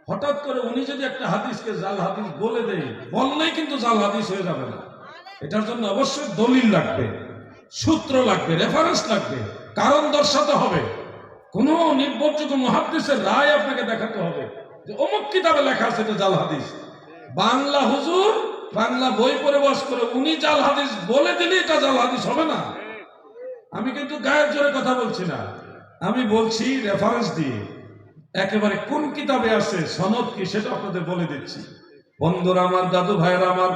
হঠাৎ করে উনি যদি একটা হাদিসকে জাল হাদিস বলে দেয়, বললেই কিন্তু জাল হাদিস হয়ে যাবে না। এটার জন্য অবশ্যই দলিল লাগবে, সূত্র লাগবে, রেফারেন্স লাগবে, কারণ দর্শাতে হবে, কোন নির্ভরযোগ্য মুহাদ্দিসের রায় আপনাকে দেখাতে হবে যে অমুক কিতাবে লেখা আছে এটা জাল হাদিস। বাংলা হুজুর বাংলা বই পড়ে বস করে উনি জাল হাদিস বলে দিলে এটা জাল হাদিস হবে না। আমি কিন্তু গায়ের জোরে কথা বলছি না, আমি বলছি রেফারেন্স দিয়ে, একেবারে কোন কিতাবে আছে, সনদ কি, সেটা আপনাদের বলে দিচ্ছি। বন্ধুরা আমার, দাদু ভাইরা আমার,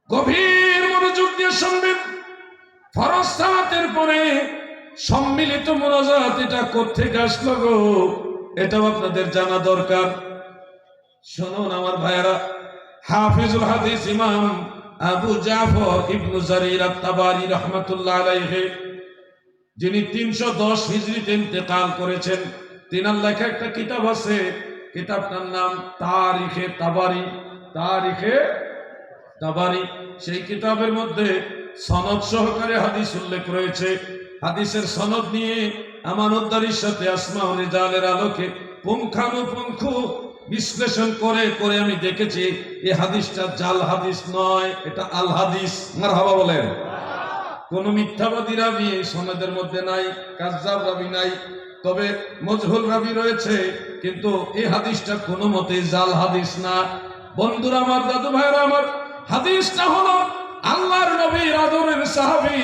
গভীর মনোযোগ দিয়ে শুনবেন। ফরজ সালাতের পরে সম্মিলিত মুনাজাত এটা কোত্থেকে আসলো গো, এটাও আপনাদের জানা দরকার। শুনুন আমার ভাইয়েরা, হাফিজুল হাদিস ইমাম আবু জাফর ইবনু জারির আত-তাবারি রাহমাতুল্লাহ আলাইহি, যিনি 310 হিজরিতে ইন্তেকাল করেছেন, তিনার লেখা একটা কিতাব আছে, কিতাবটার নাম তারিখে তাবারি। তারিখে তাবারি, সেই কিতাবের মধ্যে সনদ সহকারে হাদিস উল্লেখ রয়েছে। হাদিসের সনদ নিয়ে আমানতদারির সাথে আসমা ও রিজালের আলোকে পুঙ্খানুপুঙ্খ বিশ্লেষণ করে করে আমি দেখেছি এই হাদিসটা জাল হাদিস নয়, এটা আল হাদিস। মারহাবা বলেন। কোন মিথ্যাবাদী রাবি এই সনদের মধ্যে নাই, কাযযাব রাবি নাই, তবে মজহুল রাবি রয়েছে, কিন্তু এই হাদিসটা কোনো মতেই জাল হাদিস না। বন্ধুরা আমার, দাদু ভাইরা আমার, হাদিসটা হলো আল্লাহর নবীর আদরের সাহাবী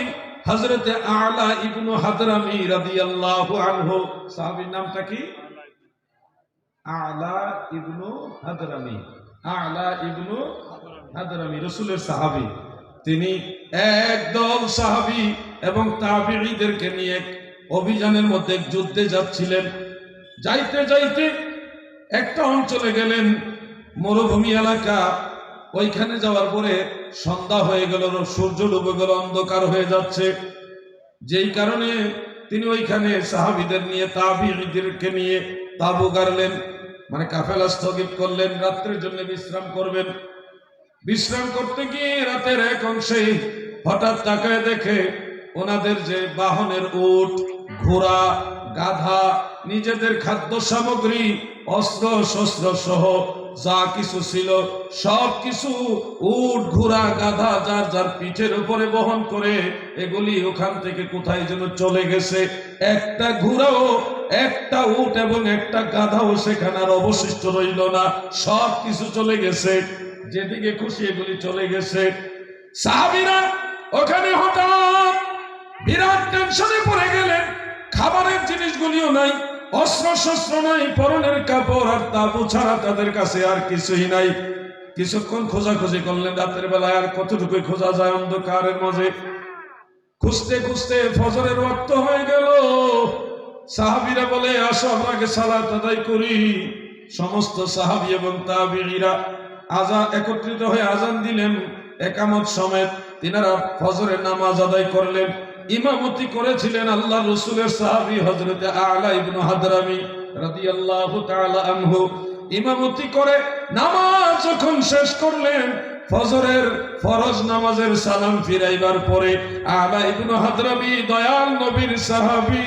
হযরতে আলা ইবনু হাদরামী রাদিয়াল্লাহু আনহু। সাহাবীর নামটা কি? আলা ইবনু হাদরামী। আলা ইবনু হাদরামী রাসূলের সাহাবী। তিনি একদল সাহাবী এবং তাবিঈদেরকে নিয়ে অভিযানের মধ্যে যুদ্ধে যাচ্ছিলেন। যাইতে যাইতে একটা অঞ্চলে গেলেন, মরুভূমি এলাকা। ওইখানে যাওয়ার পরে সন্ধ্যা হয়ে গেল, সূর্য ডুবে গেল, অন্ধকার হয়ে যাচ্ছে। যেই কারণে তিনি ওইখানে সাহাবীদের নিয়ে, তাবিঈদেরকে নিয়ে তাঁবু গাড়লেন, মানে কাফেলা স্থগিত করলেন, রাত্রের জন্য বিশ্রাম করবেন। বিশ্রাম করতে গিয়ে রাতের এক অংশে হঠাৎ তাকায় দেখে ওনাদের যে বাহনের উট, ঘোড়া, গাধা, নিজেদের খাদ্য সামগ্রী, অস্ত্র শস্ত্র সহ যা কিছু ছিল সব কিছু উট, ঘোড়া, গাধা যার যার পিঠের উপরে বহন করে এগুলি ওখান থেকে কোথায় যেন চলে গেছে। একটা ঘোড়াও, একটা উট এবং একটা গাধাও সেখানে আর অবশিষ্ট রইল না, সব কিছু চলে গেছে। যেদিকে খুশি এগুলি চলে গেছে। সাহাবীরা ওখানে হঠাৎ বিরাট টেনশনে পড়ে গেলেন। খাবারের জিনিসগুলিও নাই, অস্ত্র শস্ত্র নাই, পরনের কাপড় আর তাবু ছাড়া তাদের কাছে আর কিছুই নাই। কিছুক্ষণ খোঁজাখুঁজি করলেন, রাতের বেলায় আর কতটুকু খোঁজা যায় অন্ধকারের মাঝে। খুঁজতে খুঁজতে ফজরের ওয়াক্ত হয়ে গেল। সাহাবীরা বলে, আসো আমরা আগে সালাত আদায় করি। সমস্ত সাহাবী এবং তাবিঈরা আজান একত্রিত হয়ে আজান দিলেন, একামত সমেত তিনারা ফজরের নামাজ আদায় করলেন। ইমামতি করেছিলেন আল্লাহর রাসূলের সাহাবী হযরতে আলা ইবনু হাদরামী রাদিয়াল্লাহু তাআলা আনহু। ইমামতি করে নামাজ যখন শেষ করলেন, ফজরের ফরজ নামাজের সালাম ফিরাইবার পরে আলা ইবনু হাদরামী দয়াল নবীর সাহাবী,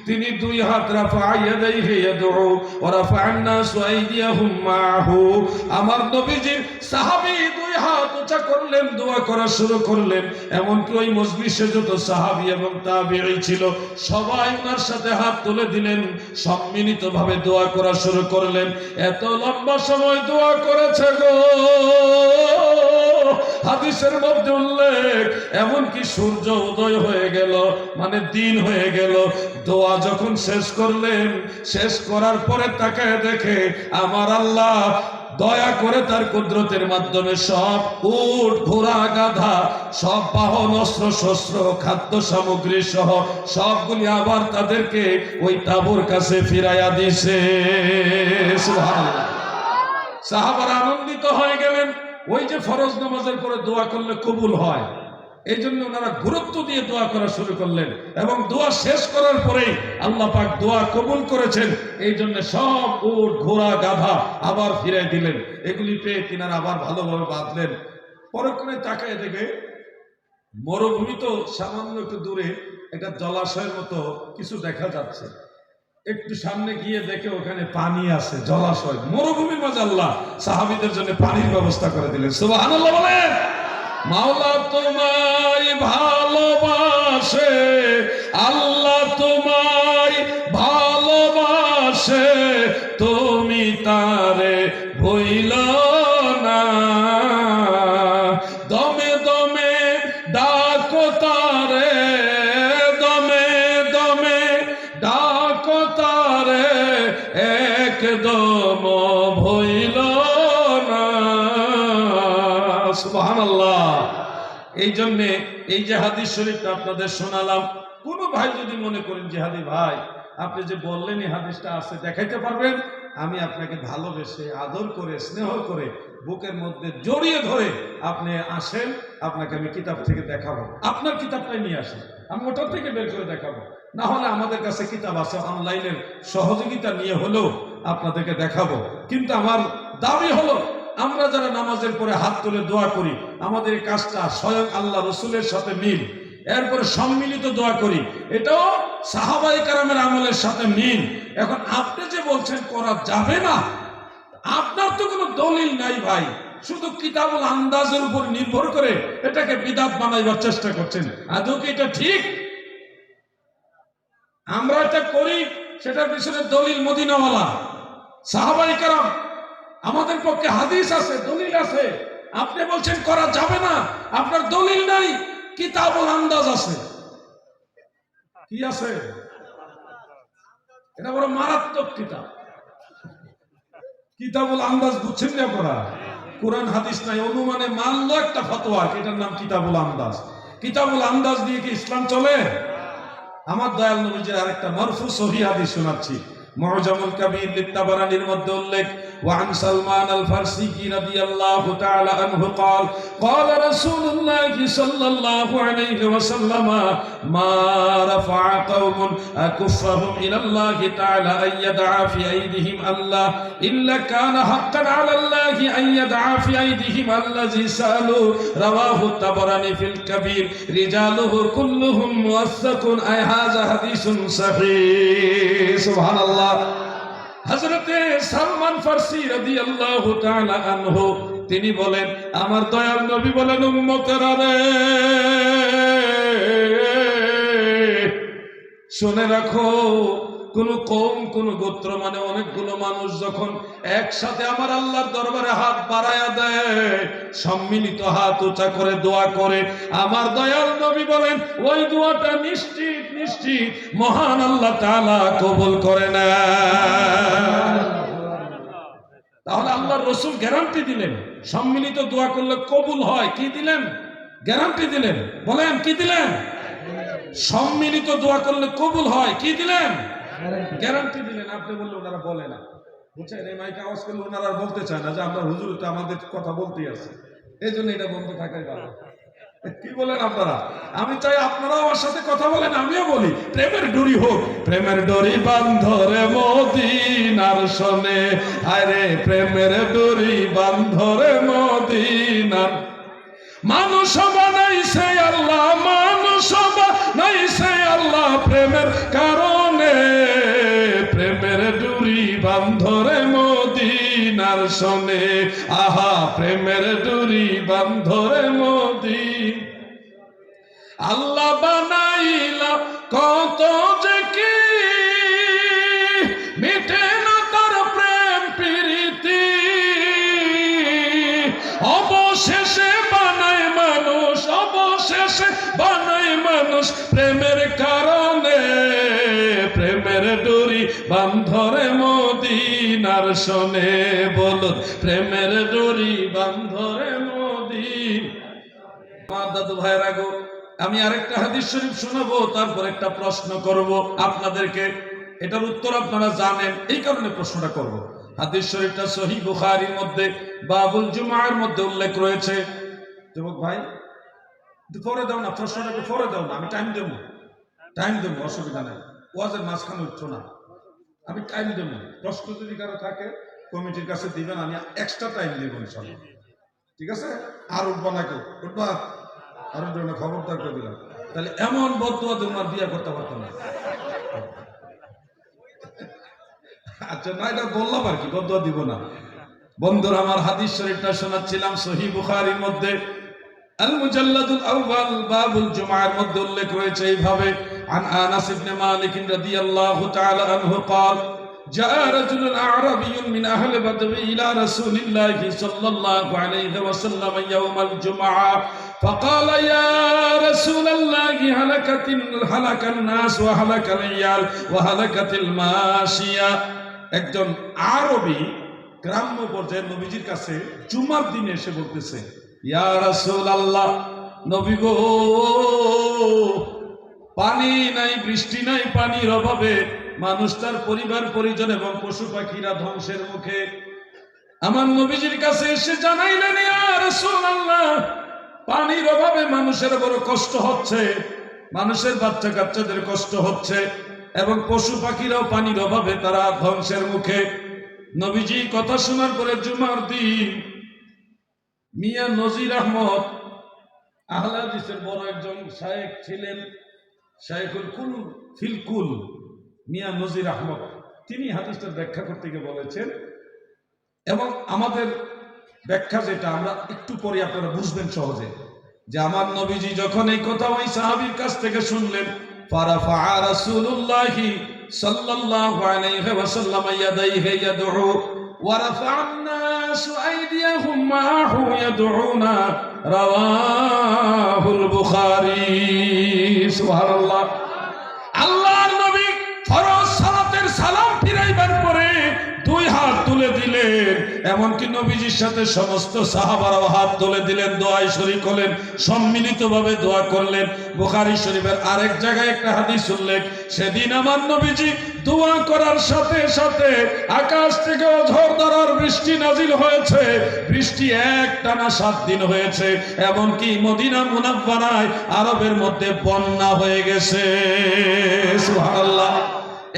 তিনি দুই হাত রাফা ইয়াদাইহি ইয়াদউ ওয়া রাফা'আন নাসু আইদিয়াহুম মা'হু। আমার নবীজির সাহাবী দুই হাত উঁচা করলেন, দোয়া করা শুরু করলেন। এমনকি ওই মজলিসে যত সাহাবী এবং তাবিঈ ছিল সবাই ওনার সাথে হাত তুলে দিলেন, সম্মিলিতভাবে দোয়া করা শুরু করলেন। এত লম্বা সময় দোয়া করেছে গো, হাদিসের মধ্যে উল্লেখ, এমনকি সূর্য উদয় হয়ে গেল, মানে দিন হয়ে গেল। দোয়া যখন শেষ করলেন, শেষ করার পরে তাকায় দেখে আমার আল্লাহ দয়া করে তার কুদরতের মাধ্যমে সব উট, ঘোড়া, গাধা, সব বাহন, অস্ত্র শস্ত্র, খাদ্য সামগ্রী সহ সবগুলি আবার তাদেরকে ওই তাঁবুর কাছে ফিরাইয়া দিছে। সুবহানাল্লাহ। সাহাবারা আনন্দিত হয়ে গেলেন। ওই যে ফরজ নামাজের পরে দোয়া করলে কবুল হয়, এই জন্য ওনারা গুরুত্ব দিয়ে দোয়া করা শুরু করলেন, এবং দোয়া শেষ করার পরেই আল্লাহ পাক দোয়া কবুল করেছেন। এই জন্য সব উট, ঘোড়া, গাধা আবার ফিরাই দিলেন। এগুলি পেয়ে তিনারা আবার ভালোভাবে বাঁধলেন। পরক্ষণে তাকায় দেখে মরুভূমি তো সামান্য একটু দূরে একটা জলাশয়ের মতো কিছু দেখা যাচ্ছে। একটু সামনে গিয়ে দেখে ওখানে পানি আছে, জলাশয়, মরুভূমির মাঝে আল্লাহ সাহাবীদের জন্য পানির ব্যবস্থা করে দিলেন। সুবহানাল্লাহ বলেন। মাওলা তোমায় ভালোবাসে, আল্লাহ তোমায় ভালোবাসে, তুমি তারে ভুইলো না। দমে দমে ডাকো তারে, দমে দমে ডাকো তারে, একদম ভুইলো না। সুবহানাল্লাহ। এই জন্যে এই যে হাদিস শরীফটা আপনাদের শোনালাম, কোন ভাই যদি মনে করেন যে হাদি ভাই আপনি যে বললেন এই হাদিসটা আছে, দেখাইতে পারবেন? আমি আপনাকে ভালোবেসে আদর করে স্নেহ করে বুকের মধ্যে জড়িয়ে ধরে আপনি আসেন, আপনাকে আমি কিতাব থেকে দেখাবো। আপনার কিতাবটাই নিয়ে আসেন, আমি ওটার থেকে বের করে দেখাবো। না হলে আমাদের কাছে কিতাব আছে, অনলাইনের সহযোগিতা নিয়ে হলেও আপনাদেরকে দেখাবো। কিন্তু আমার দাবি হলো, আমরা যারা নামাজের পরে হাত তুলে দোয়া করি, আমাদের এই কাজটা স্বয়ং আল্লাহ রসুলের সাথে মিল, এরপরে সম্মিলিত দোয়া করি, এটাও সাহাবায়ে কেরামের আমলের সাথে মিল। এখন আপনি যে বলছেন করা যাবে না, আপনার তো কোনো দলিল নাই ভাই, শুধু কিতাবুল আন্দাজের উপর নির্ভর করে এটাকে বিদআত বানাইবার চেষ্টা করছেন। আদৌ কি এটা ঠিক? আমরা এটা করি, সেটার পিছনে দলিল মদিনাওয়ালা, সাহাবায়ে কেরাম, আমাদের পক্ষে হাদিস আছে, দলিল আছে। আপনি বলছেন করা যাবে না, আপনার দলিল নাই, কিতাবুল আন্দাজ আছে। কি আছে? এটা বড় মারাত্মক কিতাব, কিতাবুল আন্দাজ। বুঝছেন না আপনারা? কোরআন হাদিস নাই, অনুমানে মানলো একটা ফতোয়া, এটার নাম কিতাবুল আন্দাজ। কিতাবুল আন্দাজ দিয়ে কি ইসলাম চলে? আমার দয়াল নবীজির আরেকটা মারফু সহিহ হাদিস শোনাচ্ছি। মুআজামুল কাবীর লিত-তাবারানির মধ্যে উল্লেখ, وعن سلمان الفارسي رضي الله تعالى عنه قال قال رسول الله صلى الله عليه وسلم ما رفع قوم أكفهم إلى الله تعالى أن يدعى في أيديهم الله إلا كان حقا على الله أن يدعى في أيديهم الذي سألوا رواه الطبراني في الكبير رجاله كلهم موثق أي هذا حديث صحيح سبحان الله। হযরতে সালমান ফারসি রাদিয়াল্লাহু তাআলা আনহু তিনি বলেন, আমার দয়াল নবী বলেন, উম্মতেরা রে, শুনে রাখো, কোন কওম, কোন গোত্র, মানে অনেকগুলো মানুষ যখন একসাথে আমার আল্লাহর দরবারে হাত বাড়ায়া দেয়, সম্মিলিত হাত উঁচা করে দোয়া করে, আমার দয়াল নবী বলেন ওই দোয়াটা নিশ্চিত নিশ্চিত মহান আল্লাহ তাআলা কবুল করে না। তাহলে আল্লাহর রাসূল গ্যারান্টি দিলেন সম্মিলিত দোয়া করলে কবুল হয়। কি দিলেন? গ্যারান্টি দিলেন। বলেন কি দিলেন? সম্মিলিত দোয়া করলে কবুল হয়। কি দিলেন? গ্যারান্টি দিলেন। আপনি বললে ওনারা বলে না, বুঝছেন? এই মাইকে আওয়াজ করলে ওনারা বলতে চায় না যে আমরা হুজুর তো আমাদের কথা বলতেই আছে, এই জন্য এটা বন্ধ থাকাই ভালো। কি বলেন আপনারা? আমি চাই আপনারাও আমার সাথে কথা বলেন, আমিও বলি। প্রেমের ডোরি হোক, প্রেমের ডোরি বান্ধরে মদিনার শোনে, আরে প্রেমের ডোরি বান্ধরে মদিনার। মানুষ বানাইছে আল্লাহ, মানুষ বানাইছে আল্লাহ প্রেমের কারণে, প্রেমের ডুরি বান্ধরে মদিনার শোনে, আহা প্রেমের ডুরি বান্ধরে মদিন। আল্লাহ বানাইলা কত যে কি, মিটে না তার প্রেম প্রীতি, অবশেষে বানায় মানুষ, অবশেষে বানায় মানুষ প্রেমের কারণে, প্রেমের ডোরি বান্ধরে মদিনার শোনে। বলুন প্রেমের ডোরি বান্ধরে মদিন। আমার দাদু ভাইরা গো, আমি আরেকটা হাদিস শরীফ শোনাবো, তারপর একটা প্রশ্ন করব আপনাদেরকে। এটার উত্তর আপনারা জানেন, এই কারণে প্রশ্নটা করব। হাদিস শরীফটা সহিহ বুখারীর মধ্যে বাবুল জুমার মধ্যে উল্লেখ রয়েছে। যুবক ভাই পরে দাও না, প্রশ্নটা পরে দাও না, আমি টাইম দেবো, টাইম দেবো, অসুবিধা নাই। ওয়াজের মাঝখানে উঠছো না, আমি টাইম দেবো। প্রশ্ন যদি কারো থাকে কমিটির কাছে দিবেন, আমি এক্সট্রা টাইম দেবো ইনশাআল্লাহ। ঠিক আছে? আর উঠবা না কেউ, উঠবা আর উঠবে না, খবরদার করে দিলাম। তাহলে এমন বদদুয়া তোমার বিয়ে করতে পারতো না। আচ্ছা না, এটা বললাম আর কি, বদদুয়া দিব না। বন্ধুরা আমার, হাদিস শরীফটা শোনাচ্ছিলাম সহিহ বুখারীর মধ্যে আল মুজাল্লাদুল আউয়াল বাবুল জুমার মধ্যে উল্লেখ রয়েছে এইভাবে, আন আনাস ইবনে মালিক রাদিয়াল্লাহু তাআলা আনহু قال جاء رجل أعرابي من أهل بدو إلى رسول الله صلى الله عليه وسلم يوم الجمعة فقال يا رسول الله هلك الناس وهلك العيال وهلكت الماشية। একজন আরবি গ্রাম্য পর্যায়ে নবীজির কাছে জুমার দিনে এসে বলতেছে, ইয়া রাসূলুল্লাহ, নবী গো, পানি নাই, বৃষ্টি নাই, পানির অভাবে মানুষ তার পরিবার পরিজন এবং পশু পাখিরা ধ্বংসের মুখে। আমার নবীজির কাছে এসে জানাইলেন, ইয়া রাসূলুল্লাহ, পানির অভাবে মানুষের বড় কষ্ট হচ্ছে, মানুষের বাচ্চা কাচ্চাদের কষ্ট হচ্ছে এবং পশু পাখিরাও পানির অভাবে তারা ধ্বংসের মুখে। নবীজি কথা শোনার পরে জুমার দিন মিয়া নজির আহমদ আহলে হাদিসের বড় একজন শায়েখ ছিলেন, শায়েখুল কুল ফিল কুল মিয়া নজির আহমদ, তিনি হাদিসটার ব্যাখ্যা করতে গিয়ে বলেছেন, এবং আমাদের ব্যাখ্যা যেটা আমরা একটু পরে আপনারা বুঝবেন সহজে, যে আমার নবীজি যখন এই কথা ওই সাহাবীর কাছ থেকে শুনলেন, ফারাফা রাসূলুল্লাহি সাল্লাল্লাহু আলাইহি ওয়াসাল্লাম ইয়াদাইহি ইয়াদউ ওয়া রাফা'আন নাসু আইদিয়াহুম মা'হু ইয়াদউনা, রাওয়াহুল বুখারী। সুবহানাল্লাহ। আল্লাহর নবী ফরজ সালাতের সালাম ফিরাইবার পরে দুই হাত তুলে দিলেন, এমনকি নবীজির সাথে সমস্ত সাহাবারাও হাত তুলে দিলেন, দোয়ায় শরীক হলেন, সম্মিলিতভাবে দোয়া করলেন। বুখারী শরীফের আরেক জায়গায় একটা হাদিস উল্লেখ, সেদিন আমার নবীজি দোয়া করার সাথে সাথে আকাশ থেকে ঝড়ধারার বৃষ্টি নাজিল হয়েছে, বৃষ্টি একটানা 7 দিন হয়েছে, এমনকি মদিনা মুনাওয়ারায় আরবের মধ্যে বন্যা হয়ে গেছে। সুবহানাল্লাহ।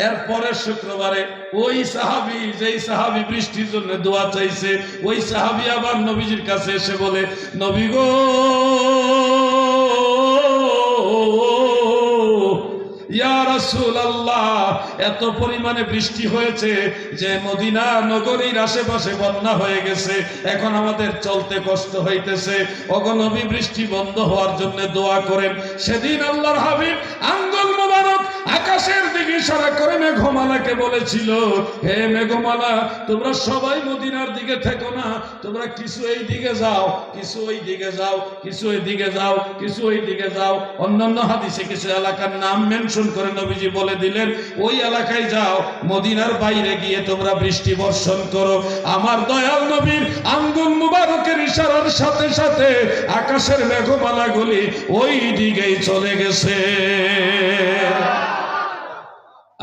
এরপরে শুক্রবারে ওই সাহাবী, যেই সাহাবী বৃষ্টির জন্য দোয়া চাইছে, ওই সাহাবী আবার নবীজির কাছে এসে বলে, নবী গো, ইয়া রাসূলুল্লাহ, এত পরিমাণে বৃষ্টি হয়েছে যে মদিনা নগরীর আশেপাশে বন্যা হয়ে গেছে, এখন আমাদের চলতে কষ্ট হইতেছে, ওগো নবী, বৃষ্টি বন্ধ হওয়ার জন্য দোয়া করেন। সেদিন আল্লাহর হাবিব আঙ্গুল মোবারক আকাশের দিকে ইশারা করে মেঘমালাকে বলেছিল, হে মেঘমালা, তোমরা সবাই মদিনার দিকে থেকো না, তোমরা কিছু এই দিকে যাও, কিছু ওই দিকে যাও, কিছু ওই দিকে যাও, কিছু ওই দিকে যাও। অন্যান্য হাদিসে কিছু এলাকার নাম মেনশন করে নবীজি বলে দিলেন, ওই এলাকায় যাও, মদিনার বাইরে গিয়ে তোমরা বৃষ্টি বর্ষণ করো। আমার দয়াল নবীর আঙ্গুল মুবারকের ইশারার সাথে সাথে আকাশের মেঘমালাগুলি ওই দিকেই চলে গেছে।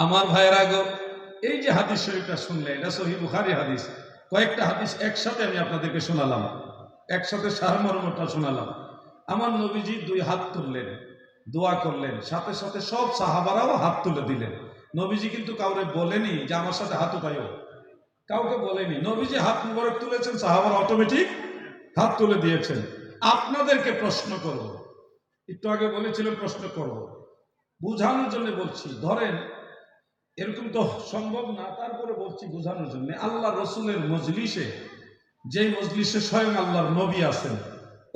আমার ভাইয়েরা গো, এই যে হাদিস শরীফটা শুনলেন, এটা সহিহ বুখারী হাদিস। কয়েকটা হাদিস একসাথে আমি আপনাদেরকে শোনালাম, একসাথে সারমর্মটা শোনালাম। আমার নবীজি 2 হাত তুললেন, দোয়া করলেন, সাথে সাথে সব সাহাবারাও হাত তুলে দিলেন। নবীজি কিন্তু কাউরে বলেনি যে আমার সাথে হাত উঠাইও, কাউকে বলেনি। নবীজি হাত মুবারক তুলেছেন, সাহাবারা অটোমেটিক হাত তুলে দিয়েছেন। আপনাদেরকে প্রশ্ন করব, একটু আগে বলেছিলাম প্রশ্ন করব, বুঝানোর জন্য বলছি। ধরেন এরকম তো সম্ভব না, তারপরে বলছি বোঝানোর জন্য। আল্লাহ রসুলের মজলিসে, যেই মজলিসে স্বয়ং আল্লাহর নবী আছেন,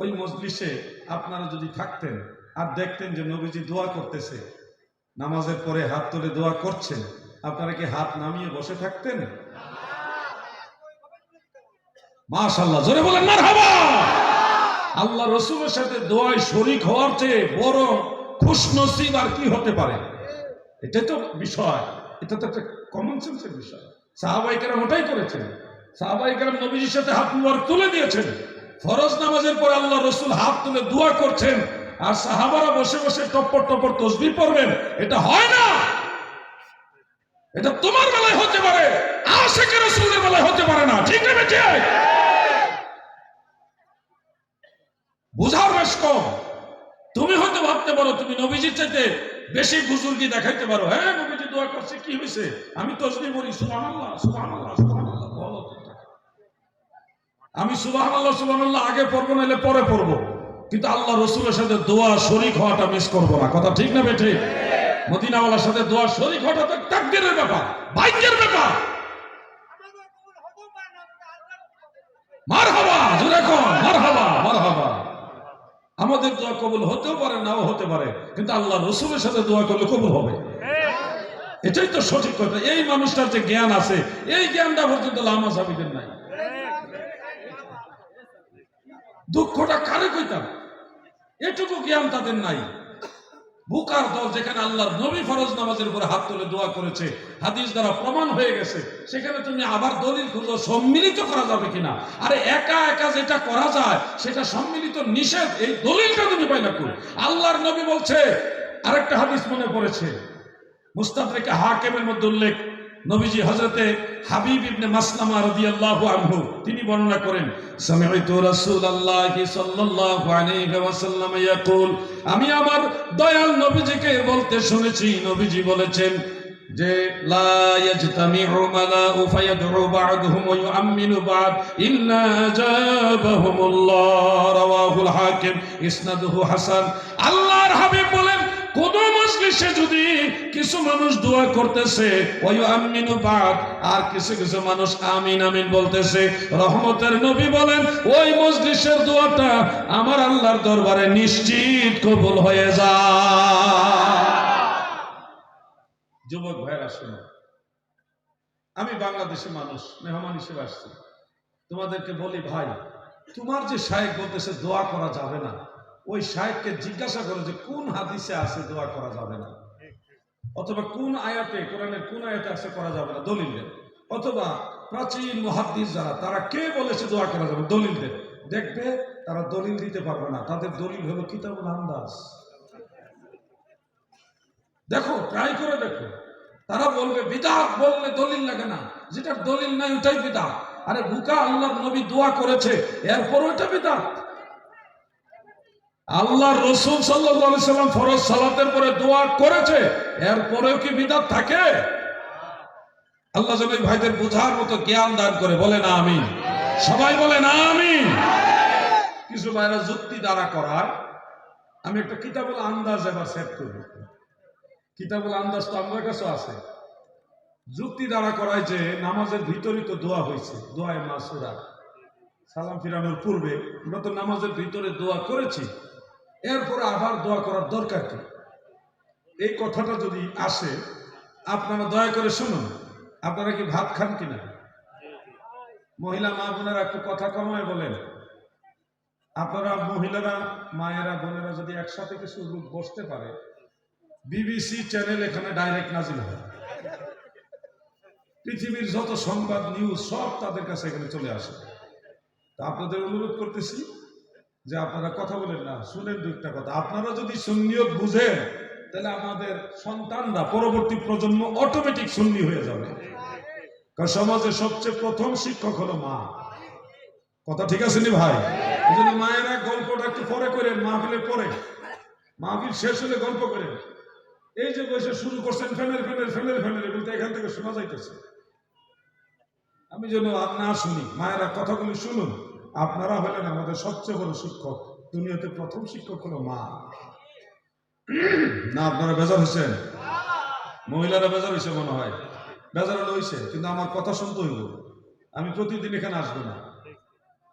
ওই মজলিসে আপনারা যদি থাকতেন আর দেখতেন যে নবীজি দোয়া করতেছে, নামাজের পরে হাত তুলে দোয়া করছেন, আপনারা কি হাত নামিয়ে বসে থাকতেন? মাশাআল্লাহ, জোরে বলেন মারহাবা। আল্লাহ রসুলের সাথে দোয়ায় শরীক হওয়ার চেয়ে বড় খুশনসিব আর কি হতে পারে? এটাই তো বিষয়, এটা তো একটা কমন সেন্সের বিষয়। সাহাবায়ে কেরাম ওটাই করেছেন। সাহাবায়ে কেরাম নবীজির সাথে হাত মুবারক তুলে দিয়েছেন। ফরজ নামাজের পর আল্লাহ রসুল হাত তুলে দোয়া করছেন, আর সাহাবারা বসে বসে টপ্পর টপ্পর তসবিহ পড়বেন। এটা হয় না। এটা তোমার বেলায় হতে পারে, আশিকে রাসূলের বেলায় হতে পারে না। ঠিক না বেঠিক? বুঝার বেশ কম। তুমি হয়তো ভাবতে পারো তুমি নবীজির চাইতে বেশি বুজুর্গি দেখাইতে পারো। হ্যাঁ, নবীজি দোয়া করছে, কি হয়েছে? আমি তসবিহ পড়ি, সুবহানাল্লাহ সুবহানাল্লাহ সুবহানাল্লাহ। বলো, আমি সুবহানাল্লাহ সুবহানাল্লাহ আগে পড়বো, নাহলে পরে পড়বো, কিন্তু আল্লাহ রসুলের সাথে দোয়া শরীক হওয়াটা মিস করবো না। কথা ঠিক না বেঠিক? মদিনাওয়ালার সাথে দোয়া শরীক হওয়াটা তো তাকদীরের ব্যাপার, ভাগ্যের ব্যাপার। মারহাবা, জোরে কোন মারহাবা মারহাবা। আমাদের দোয়া কবুল হতেও পারে, নাও হতে পারে, কিন্তু আল্লাহ রসুলের সাথে দোয়া করলে কবুল হবে। এটাই তো সঠিক কথা। এই মানুষটার যে জ্ঞান আছে, এই জ্ঞানটা পর্যন্ত লামা সাবিদের নাই। দুঃখটা কারে কইতাম, এটুকু জ্ঞান তাদের নাই। বুকার দল, যেখানে আল্লাহর নবী ফরজ নামাজের উপরে হাত তুলে দোয়া করেছে, হাদিস দ্বারা প্রমাণ হয়ে গেছে, সেখানে তুমি আবার দলিল খুঁজো সম্মিলিত করা যাবে কিনা। আরে একা একা যেটা করা যায় সেটা সম্মিলিত নিষেধ, এই দলিলটা তুমি পাইলা কই? আল্লাহর নবী বলছে, আরেকটা হাদিস মনে পড়েছে, মুস্তাদরিকে হাকিমের মধ্যে উল্লেখ, নবীজি হযরতে হাবিব ইবনে মাসলামা রাদিয়াল্লাহু আনহু তিনি বর্ণনা করেন, সামি'তু রাসূলুল্লাহি সাল্লাল্লাহু আলাইহি ওয়াসাল্লাম ইয়াকুল, আমি আমার দয়াল নবীজিকে বলতে শুনেছি, নবীজি বলেছেন যে লা ইয়াজতামিউ মালাউ ফায়াদউ বা'দুহুম ওয়া ইউআমিনু বা'দ ইল্লা আজাবাহুমুল্লাহ, রাওয়াহুল হাকিম, ইসনাদুহু হাসান। আল্লাহর হাবিব বলেন, কোন মজলিসে যদি কিছু মানুষ দোয়া করতেছে ওয়া ইউআমিনু বা'দ, আর কিছু কিছু মানুষ আমিন আমিন বলতেছে, রহমতের নবী বলেন ওই মজলিসের দোয়াটা আমার আল্লাহর দরবারে নিশ্চিত কবুল হয়ে যায়। যুবক ভাইরা শুনো, আমি বাংলাদেশি মানুষ, মেহমান হিসেবে আসছি, তোমাদেরকে বলি ভাই, তোমার যে শায়েখ বলতেছে দোয়া করা যাবে না, ওই শায়েখকে জিজ্ঞাসা করো যে কোন হাদিসে আছে দোয়া করা যাবে না, অথবা কোন আয়াতে, কোরআনের কোন আয়াতে আছে করা যাবে না, দলিল দেন। অথবা প্রাচীন মুহাদ্দিস যারা, তারা কে বলেছে দোয়া করা যাবে, দলিল দেন। দেখবে তারা দলিল দিতে পারবে না, তাদের দলিল হলো কিতাবুল আন্দাজ। দেখো, ট্রাই করে দেখো, তারা বলবে বিদআত বললে দলিল লাগে না, যেটার দলিল নাই ওটাই বিদআত। আরে বুকা, আল্লাহর নবী দোয়া করেছে, এরপর ওটা বিদআত। আল্লাহর রাসূল সাল্লাল্লাহু আলাইহি সাল্লাম ফরজ সালাতের পরে দোয়া করেছে, এরপরেও কি বিদআত থাকে? আল্লাহ যেন এই ভাইদের বোঝার মতো জ্ঞান দান করে, বলেন আমিন। সবাই বলেন আমিন। কিছু ভাইরা যুক্তি দ্বারা করায়, আমি একটা কিতাবুল আন্দাজ এবার সেট করব। কিতাবুল আন্দাজ তো আমার কাছে আছে। যুক্তি দ্বারা করায় যে নামাজের ভিতরেই তো দোয়া হয়েছে, দোয়ায়ে মাসুরা, সালাম ফিরানোর পূর্বে আমরা তো নামাজের ভিতরে দোয়া করেছি, এরপরে আবার দোয়া করার দরকার কি? এই কথাটা যদি আসে, আপনারা দয়া করে শুনুন। আপনারা কি ভাত খান কিনা? মহিলা মা বোনেরা একটু কথা কমায় বলেন। আপনারা মহিলারা, মায়েরা, বোনেরা যদি একসাথে কিছু লোক বসতে পারে, বিবিসি চ্যানেল এখানে ডাইরেক্ট নাজিল হয়, পৃথিবীর যত সংবাদ নিউজ সব তাদের কাছে এখানে চলে আসে। তা আপনাদের অনুরোধ করতেছি যে আপনারা কথা বলেন না, শুনেন দু একটা কথা। আপনারা যদি সুন্নিয়ত বুঝেন, তাহলে আমাদের সন্তানরা, পরবর্তী প্রজন্ম অটোমেটিক সুন্নি হয়ে যাবে। কারণ সমাজের সবচেয়ে প্রথম শিক্ষক হলো মা। কথা ঠিক আছে নি ভাই? এই জন্য মায়েরা গল্পটা একটু পরে করেন, মাহফিলের পরে, মাহফিল শেষ হলে গল্প করেন। এই যে বসে শুরু করছেন ফেনের ফেনের ফেনের ফেনের, বলতে এখান থেকে শোনা যাইতেছে। আমি যেন আর না শুনি, মায়েরা কথাগুলি শুনুন। আপনারা হলেন আমাদের সবচেয়ে বড় শিক্ষক, দুনিয়াতে প্রথম শিক্ষক হলো মা। না আপনারা বেজার হয়েছেন? মহিলারা বেজার হয়েছে মনে হয়। বেজার হয়েছে, কিন্তু আমার কথা শুনতে হইব। আমি প্রতিদিন এখানে আসবো না,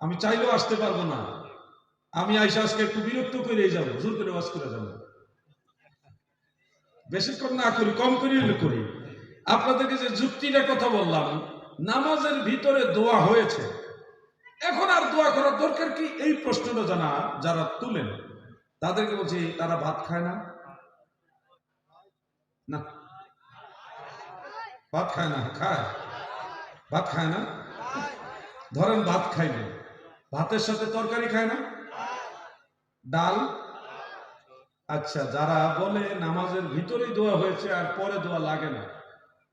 আমি চাইলেও আসতে পারবো না। আমি আইসা আজকে একটু বিরক্ত করে যাবো, জোর করে ওয়াজ করে যাবো। বেশিক্ষণ না করি, কম করি করি। আপনাদেরকে যে যুক্তিটা কথা বললাম, নামাজের ভিতরে দোয়া হয়েছে, এখন আর দোয়া করার দরকার কি? এই প্রশ্নটা যারা তুলেন, তাদেরকে বলছি, তারা ভাত খায় না? না, ভাত খায় না? খায়, ভাত খায় না? ধরেন ভাত খাইলে, ভাতের সাথে তরকারি খায় না? ডাল? আচ্ছা, যারা বলে নামাজের ভিতরেই দোয়া হয়েছে আর পরে দোয়া লাগে না,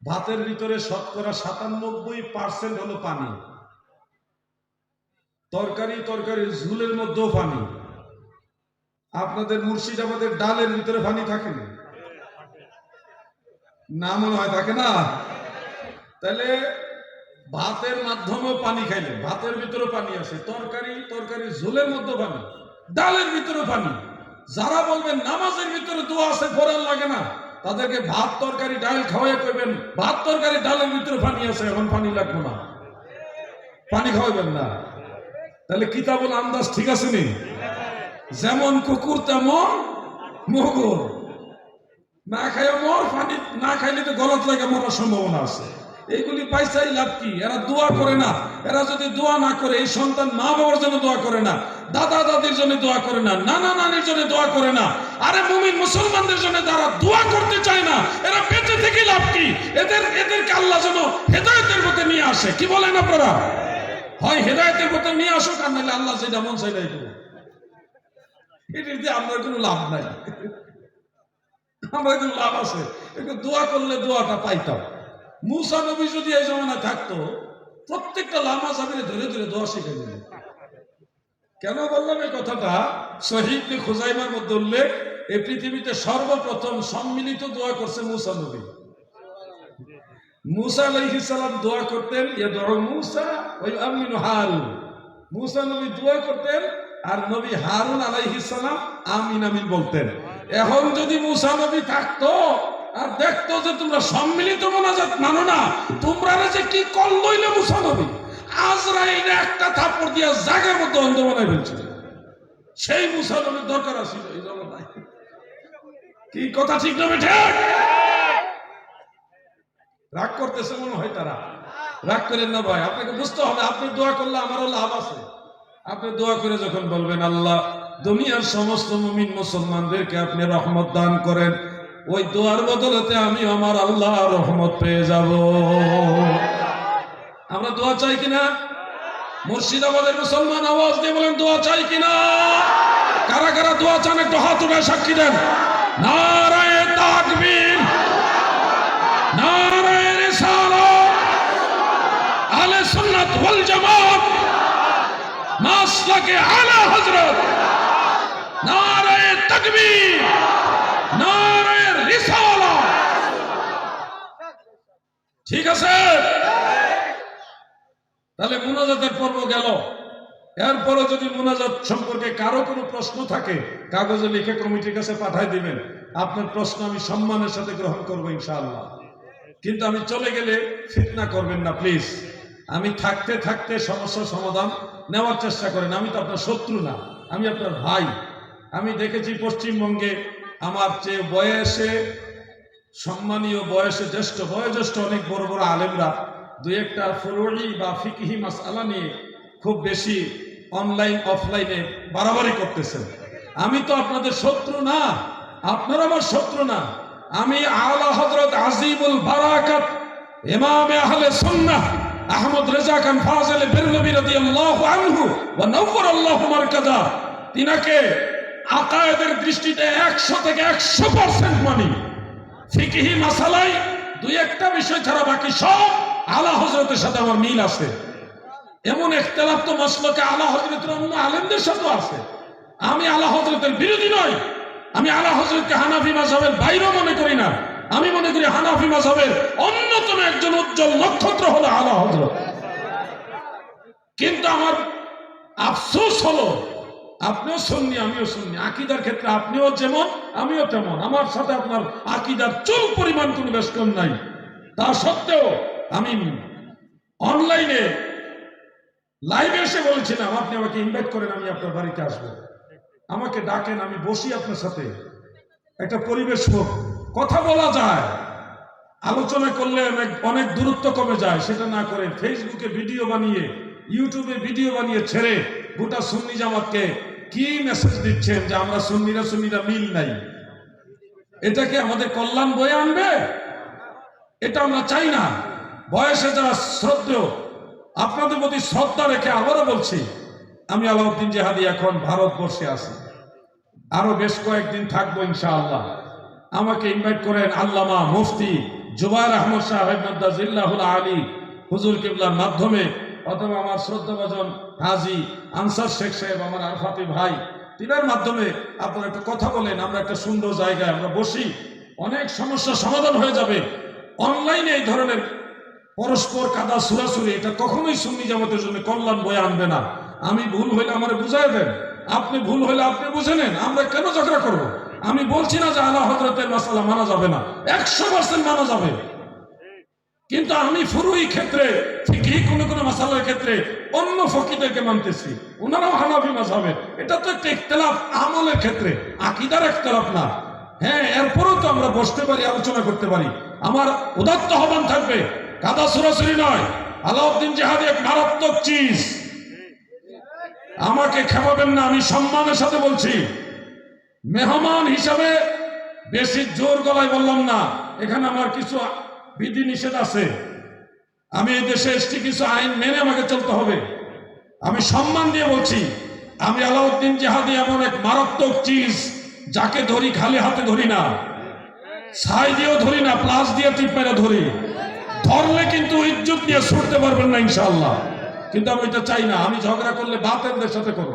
ভাতের ভিতরে শতকরা 97% হলো পানি। তরকারি ঝুলের মধ্যেও পানি। আপনাদের মুর্শিদাবাদের ডালের ভিতরে পানি থাকে না? মনে হয় থাকে না? তাহলে ভাতের মাধ্যমেও পানি খাইলে ভাতের ভিতরে পানি আছে, তরকারি ঝোলের মধ্যে পানি, ডালের ভিতরে পানি। যারা বলবেন নামাজের ভিতরে দোয়া আছে পরে লাগে না, তাদেরকে ভাত তরকারি ডাল খাওয়াই কইবেন ভাত তরকারি ডালের ভিতরে পানি আছে, এখন পানি লাগবে না, পানি খাওয়াবেন না। তাহলে কিতাবুল আন্দাজ ঠিক আছে নি? যেমন কুকুর তেমন মুগুর, না খাইয়ে মর, পানি না খাইলে তো গলত লাগে মরার সম্ভাবনা আছে। এইগুলি পয়সাই লাভ কি? এরা দোয়া করে না। এরা যদি দোয়া না করে, এই সন্তান মা বাবার জন্য দোয়া করে না, দাদা দাদির জন্য দোয়া করে না, নানা নানির জন্য দোয়া করে না। আরে মুমিন মুসলমানদের জন্য যারা দোয়া করতে চায় না, এরা বেঁচে থেকে লাভ কি? এদেরকে আল্লাহ যেন হেদায়েতের পথে নিয়ে আসে। কি বলেন আপনারা? হয় হেদায়েতের পথে নিয়ে আসুক, আর নাহলে আল্লাহ যেটা মন চাইলেই করুক। এটিতে আপনার কোনো লাভ নাই। আমরা কিন্তু লাভ আছে, একটু দোয়া করলে দোয়াটা পাইতাম। মুসা নবী যদি এই জমানায় থাকতো, প্রত্যেকটা লামা জামিনে ধরে ধরে দোয়া শিখে দিল। কেন বললাম এই কথাটা? সহিহ ইবনে খুজাইমার মধ্যে উল্লেখ, এই পৃথিবীতে সর্বপ্রথম সম্মিলিত দোয়া করছে মুসা নবী। মুসা আলাইহিস সালাম দোয়া করতেন, ইয়াদউ মুসা ওয়া ইউআমিনু হারুন। মুসা নবী দোয়া করতেন আর নবী হারুন আলাইহিস সালাম আমিন আমিন বলতেন। এখন যদি মুসা নবী থাকতো আর দেখতো যে তোমরা সম্মিলিত মোনাজাত মানো না, তোমরা যে কি করলইলে মুসা নবী আজরাইল একটা থাপ্পড় দিয়া জায়গার মধ্যে অন্ধ বানাই ফেলছিল। সেই মুসা নবীর দরকার আছিল এই জমানায়। কি কথা ঠিক না বেঠে? রাগ করতেছে মনে হয় তারা। রাগ করেন না ভাই, আপনাকে বুঝতে হবে আপনি দোয়া করলে আমারও লাভ আছে। আপনি দোয়া করে যখন বলবেন আল্লাহ দুনিয়ার সমস্ত মুমিন মুসলমানদেরকে আপনি রহমত দান করেন, ওই দোয়ার বদলেতে আমি আমার আল্লাহ রহমত পেয়ে যাব। আমরা দোয়া চাই কিনা? মুর্শিদাবাদের মুসলমান আওয়াজ দিয়ে বলেন দোয়া চাই কিনা? কারা কারা দোয়া চান একটু হাত উঠায় সাক্ষী দেন। নারায়ে তাকবীর, নারায়ে রিসালাত, আহলে সুন্নাত ওয়াল জামাত, মাসলাকে আলা হযরত, নারায়ে তাকবীর, নারায়ে রিসালাত। ঠিক আছে, তাহলে মুনাজাতের পর্ব গেল। এরপরে যদি মুনাজাত সম্পর্কে কারো কোনো প্রশ্ন থাকে কাগজে লিখে কমিটির কাছে পাঠাই দিবেন। আপনার প্রশ্ন আমি সম্মানের সাথে গ্রহণ করবো ইনশাআল্লাহ। কিন্তু আমি চলে গেলে ফিতনা করবেন না প্লিজ। আমি থাকতে থাকতে সমস্যার সমাধান নেওয়ার চেষ্টা করেন। আমি তো আপনার শত্রু না, আমি আপনার ভাই। আমি দেখেছি পশ্চিমবঙ্গে আমার চেয়ে বয়সে সম্মানীয়, বয়সে জ্যেষ্ঠ, বয়োজ্যেষ্ঠ অনেক বড় বড় আলেমরা দুই একটা ফুরুই বা ফিকহি মাসআলা নিয়ে খুব বেশি অনলাইন অফলাইনে বাড়াবাড়ি করতেছেন। আমি তো আপনাদের শত্রু না, আপনারা আমার শত্রু না। আমি আলা হযরত আজিমুল বারাকাত ইমামে আহলে সুন্নাহ আহমদ রেজা খান ফাজিল বেরলভী রাদিয়াল্লাহু আনহু ওয়া নওয়ারাল্লাহু মারকাজা, তিনাকে আকায়েদের দৃষ্টিতে 100 থেকে 100% মানি। ফিকহি মাসালায় দুই একটা বিষয় ছাড়া বাকি সব আলা হযরতের সাথে আমার মিল আছে। এমন ইখতিলাফ তো মাসলাকে আলা হযরতের অন্য আলেমদের সাথে আছে। আমি আলা হযরতের বিরোধী নই। আমি আলা হযরতকে হানাফি মাযহাবের বাইরেও মনে করি না। আমি মনে করি হানাফি মাযহাবের অন্যতম একজন উজ্জ্বল নক্ষত্র হলো আলা হযরত। কিন্তু আমার আফসোস হলো আপনিও সুন্নি আমিও সুন্নি, আকীদার ক্ষেত্রে আপনিও যেমন আমিও তেমন। আমার সাথে আপনার আকীদার চুল পরিমাণ কোনো বেশকম নাই। তা সত্ত্বেও আমি অনলাইনে লাইভে এসে বলেছিলাম আপনি আমাকে ইনভাইট করেন, আমি আপনার বাড়িতে আসবো। আমাকে ডাকেন, আমি বসি আপনার সাথে, একটা পরিবেশ হোক, কথা বলা যায়, আলোচনা করলে অনেক দূরত্ব কমে যায়। সেটা না করে ফেসবুকে ভিডিও বানিয়ে, ইউটিউবে ভিডিও বানিয়ে ছেড়ে গোটা সুন্নি জামাতকে কি মেসেজ দিচ্ছেন যে আমরা সুন্নিরা মিল নাই। এটাকে আমাদের কল্যাণ বয়ে আনবে? এটা আমরা চাই না। বয়সে যারা শ্রদ্ধেয়, আপনাদের প্রতি শ্রদ্ধা রেখে আবারও বলছি, আমি আলাউদ্দিন জিহাদি এখন ভারতবর্ষে আছি, আরো বেশ কয়েকদিন থাকবো ইনশাআল্লাহ। আমাকে ইনভাইট করেন আল্লামা মুফতি জুবায়ের আহমদ সাহেব নাদ্দাজিল্লাহুল আলী হুজুর কিবলার মাধ্যমে, অথবা আমার শ্রদ্ধাভাজন হাজী আনসার শেখ সাহেব, আমার আরফাতি ভাই, তিনার মাধ্যমে আপনারা একটু কথা বলেন। আমরা একটা সুন্দর জায়গায় আমরা বসি, অনেক সমস্যার সমাধান হয়ে যাবে। অনলাইনে এই ধরনের পরস্পর কাদা সুরাসুরি এটা কখনোই সুন্নি জামাতের জন্য কল্যাণ বয়ে আনবে না। আমি ভুল হইলে আমারে বুঝাই দেন, আপনি ভুল হইলে আপনি বুঝে নেন। আমরা কেন ঝগড়া করবো? আমি বলছি না যে আলা হযরতের মাসালা মানা যাবে না, 100% মানা যাবে। কিন্তু আমি ফুরুই ক্ষেত্রে, ফিকহি কোনো মাসালার ক্ষেত্রে অন্য ফকিদেরকে মানতেছি, ওনারাও হানাফি মাযহাবের। এটা তো একটা ইখতিলাফ আমলের ক্ষেত্রে, আকীদার ইখতিলাফ না। হ্যাঁ, এরপরেও তো আমরা বসতে পারি, আলোচনা করতে পারি। আমার উদাত্ত আহ্বান থাকবে, কাদা সুরাসুরি নয়। আলাউদ্দিন জিহাদি এক মারাত্মক চিজ, আমাকে খেপাবেন না, আমি সম্মানের সাথে বলছি। মেহমান হিসাবে বেশি জোর গলায় বললাম না, এখানে আমার কিছু বিধি নিষেধ আছে। আমি এই দেশে এসছি, কিছু আইন মেনে আমাকে চলতে হবে। আমি সম্মান দিয়ে বলছি, আমি আলাউদ্দিন জিহাদি এমন এক মারাত্মক চিজ যাকে ধরি খালি হাতে ধরি না। ছাই দিয়েও ধরি না, প্লাস দিয়ে টিপ মেরে ধরি। ধরলে কিন্তু ইজ্জত নিয়ে ছুটতে পারবেন না ইনশাআল্লাহ। কিন্তু আমি এটা চাই না। আমি ঝগড়া করলে বাতেনদের সাথে করব,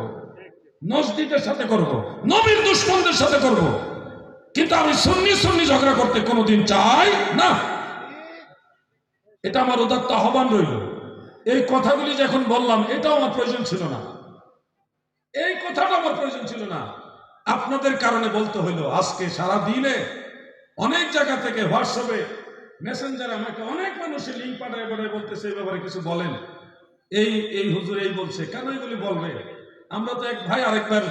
নজদিদের সাথে করব, নবীর দুশ্মনদের সাথে করব, কিন্তু আমি সুন্নি সুন্নি ঝগড়া করতে কোনোদিন চাই না। এটা আমার উদাত্ত আহ্বান রইল। এই কথাগুলি যখন বললাম, এটাও আমার প্রয়োজন ছিল না, এই কথাটা আমার প্রয়োজন ছিল না, আপনাদের কারণে বলতে হইলো। আজকে সারা দিনে অনেক জায়গা থেকে হোয়াটসঅ্যাপে মেসেঞ্জারে আমাকে অনেক মানুষের লিঙ্ক পাঠায় পাঠায় বলতেছে এই ব্যাপারে কিছু বলেন, এই এই হুজুর এই বলছে। কেন এগুলি বলবে? আমরা তো এক ভাই আরেকবার